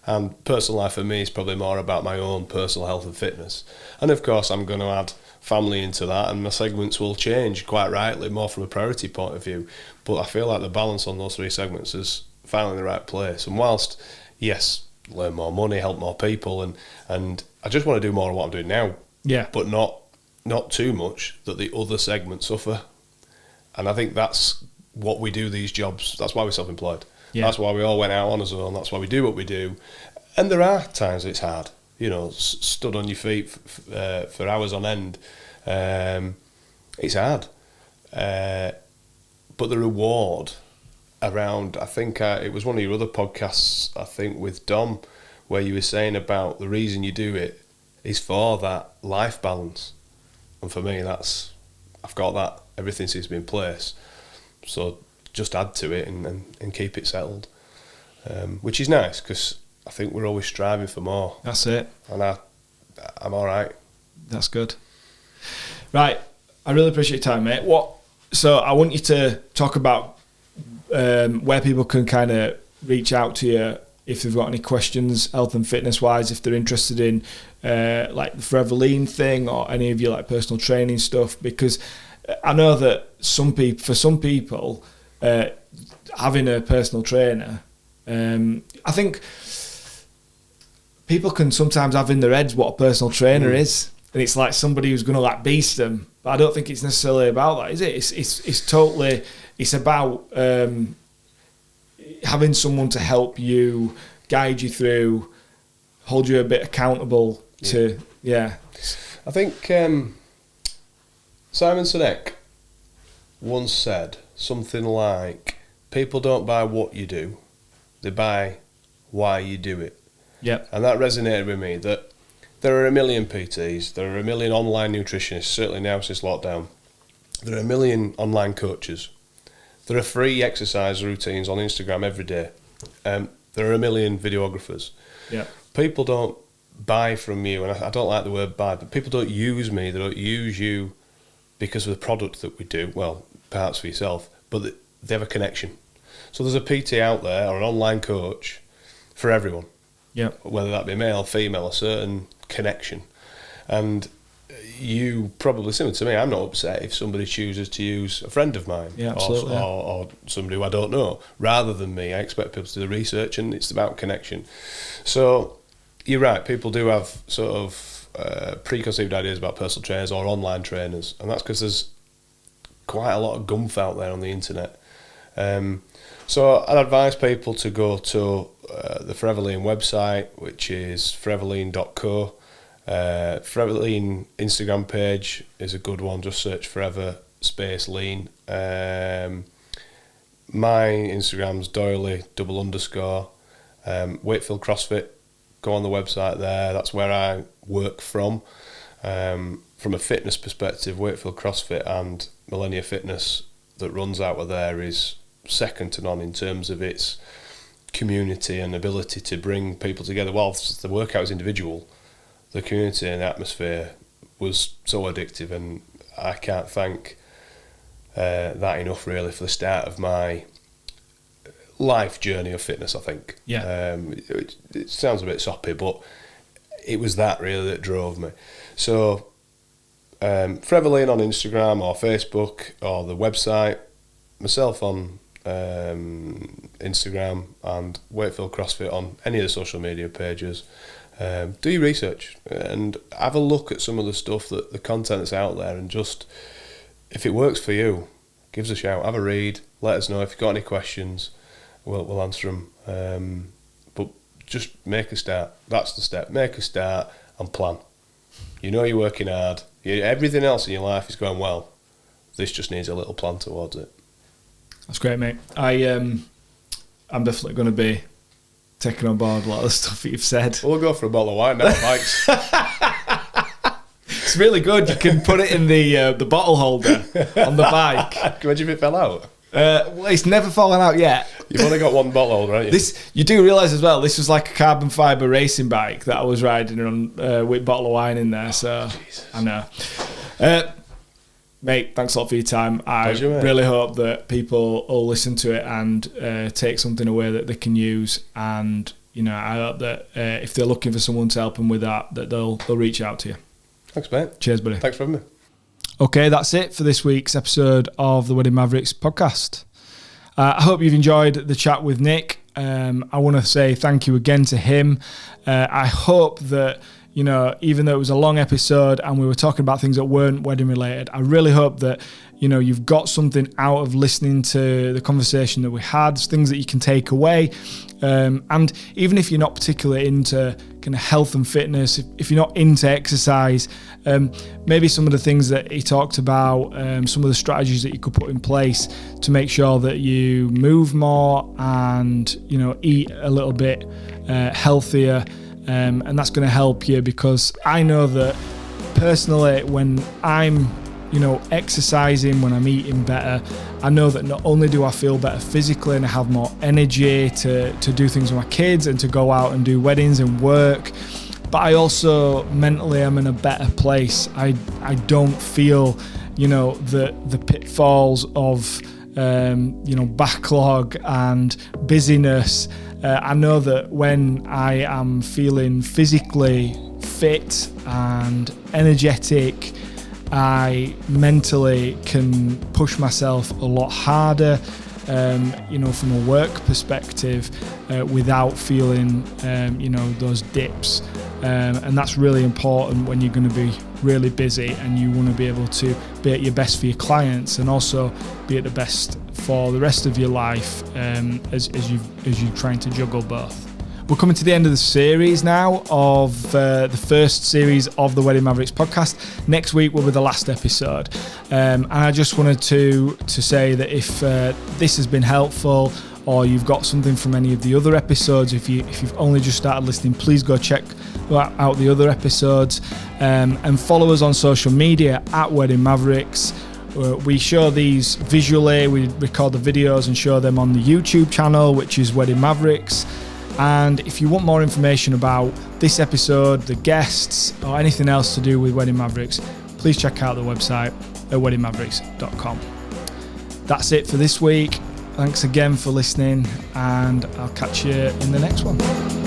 And personal life for me is probably more about my own personal health and fitness. And of course I'm going to add family into that, and my segments will change, quite rightly, more from a priority point of view. But I feel like the balance on those three segments is finally in the right place. And whilst, yes, learn more money, help more people, and I just want to do more of what I'm doing now. Yeah. But not too much that the other segments suffer. And I think that's what we do these jobs. That's why we're self-employed. Yeah. That's why we all went out on our own. That's why we do what we do. And there are times it's hard, stood on your feet for hours on end. It's hard. But the reward around, I think it was one of your other podcasts, I think with Dom, where you were saying about the reason you do it is for that life balance. And for me, I've got that. Everything seems to be in place. So just add to it and keep it settled, which is nice, because I think we're always striving for more. That's it. And I'm all right. That's good. Right, I really appreciate your time, mate. So I want you to talk about where people can kind of reach out to you if they've got any questions, health and fitness wise, if they're interested in like the Forever Lean thing or any of your like personal training stuff, because I know that for some people, having a personal trainer, I think people can sometimes have in their heads what a personal trainer is, and it's like somebody who's going to like beast them. But I don't think it's necessarily about that, is it? It's totally, it's about having someone to help you, guide you through, hold you a bit accountable to, I think Simon Sinek once said something like, people don't buy what you do, they buy why you do it. Yep. And that resonated with me, that there are a million PTs, there are a million online nutritionists, certainly now since lockdown. There are a million online coaches. There are free exercise routines on Instagram every day. There are a million videographers. Yeah. People don't buy from you, and I don't like the word buy, but people don't use me, they don't use you because of the product that we do, well, perhaps for yourself, but they have a connection. So there's a PT out there or an online coach for everyone. Yeah. Whether that be male, female, a certain connection. And you probably, similar to me, I'm not upset if somebody chooses to use a friend of mine or somebody who I don't know rather than me. I expect people to do the research, and it's about connection. So you're right, people do have sort of preconceived ideas about personal trainers or online trainers, and that's because there's quite a lot of gumph out there on the internet. So I'd advise people to go to the Forever Lean website, which is foreverlean.co. Forever Lean Instagram page is a good one. Just search Forever space Lean. My Instagram's Doyle _. Wakefield CrossFit. Go on the website there. That's where I work from. From a fitness perspective, Wakefield CrossFit and Millennia Fitness that runs out of there is second to none in terms of its community and ability to bring people together. Whilst the workout is individual, the community and the atmosphere was so addictive, and I can't thank that enough really for the start of my life journey of fitness, I think. It sounds a bit soppy, but it was that really that drove me. So Forever Lean on Instagram or Facebook or the website, myself on Instagram, and Wakefield CrossFit on any of the social media pages. Do your research and have a look at some of the stuff, that the content that's out there, and just, if it works for you, give us a shout, have a read, let us know if you've got any questions, we'll answer them. But just make a start. That's the step. Make a start and plan. You know you're working hard. Everything else in your life is going well. This just needs a little plan towards it. That's great, mate. I'm definitely going to be taking on board a lot of the stuff that you've said. We'll go for a bottle of wine now, Mike's. It's really good. You can put it in the bottle holder on the bike. Can you imagine if it fell out? Well, it's never fallen out yet. You've only got one bottle holder, haven't you? You do realise as well, this was like a carbon fibre racing bike that I was riding on with a bottle of wine in there. So Jesus. I know. Mate, thanks a lot for your time. Pleasure, mate. Really hope that people will listen to it and take something away that they can use. And I hope that if they're looking for someone to help them with that they'll reach out to you. Thanks, mate. Cheers, buddy. Thanks for having me. Okay, that's it for this week's episode of the Wedding Mavericks podcast. I hope you've enjoyed the chat with Nick. I want to say thank you again to him. I hope that, even though it was a long episode and we were talking about things that weren't wedding related, I really hope that, you've got something out of listening to the conversation that we had, things that you can take away. And even if you're not particularly into kind of health and fitness, if you're not into exercise, maybe some of the things that he talked about, some of the strategies that you could put in place to make sure that you move more and, eat a little bit healthier. And that's going to help you, because I know that personally when I'm exercising, when I'm eating better, I know that not only do I feel better physically and I have more energy to do things with my kids and to go out and do weddings and work, but I also mentally am in a better place. I don't feel the pitfalls of backlog and busyness I know that when I am feeling physically fit and energetic, I mentally can push myself a lot harder, from a work perspective, without feeling, those dips. And that's really important when you're going to be really busy and you want to be able to be at your best for your clients and also be at the best for the rest of your life, as you're trying to juggle both. We're coming to the end of the series now of the first series of the Wedding Mavericks podcast. Next week will be the last episode. And I just wanted to say that if this has been helpful, or you've got something from any of the other episodes, if you've only just started listening, please go check out the other episodes, and follow us on social media at Wedding Mavericks. We show these visually, we record the videos and show them on the YouTube channel, which is Wedding Mavericks. And if you want more information about this episode, the guests, or anything else to do with Wedding Mavericks, please check out the website at weddingmavericks.com. That's it for this week. Thanks again for listening, and I'll catch you in the next one.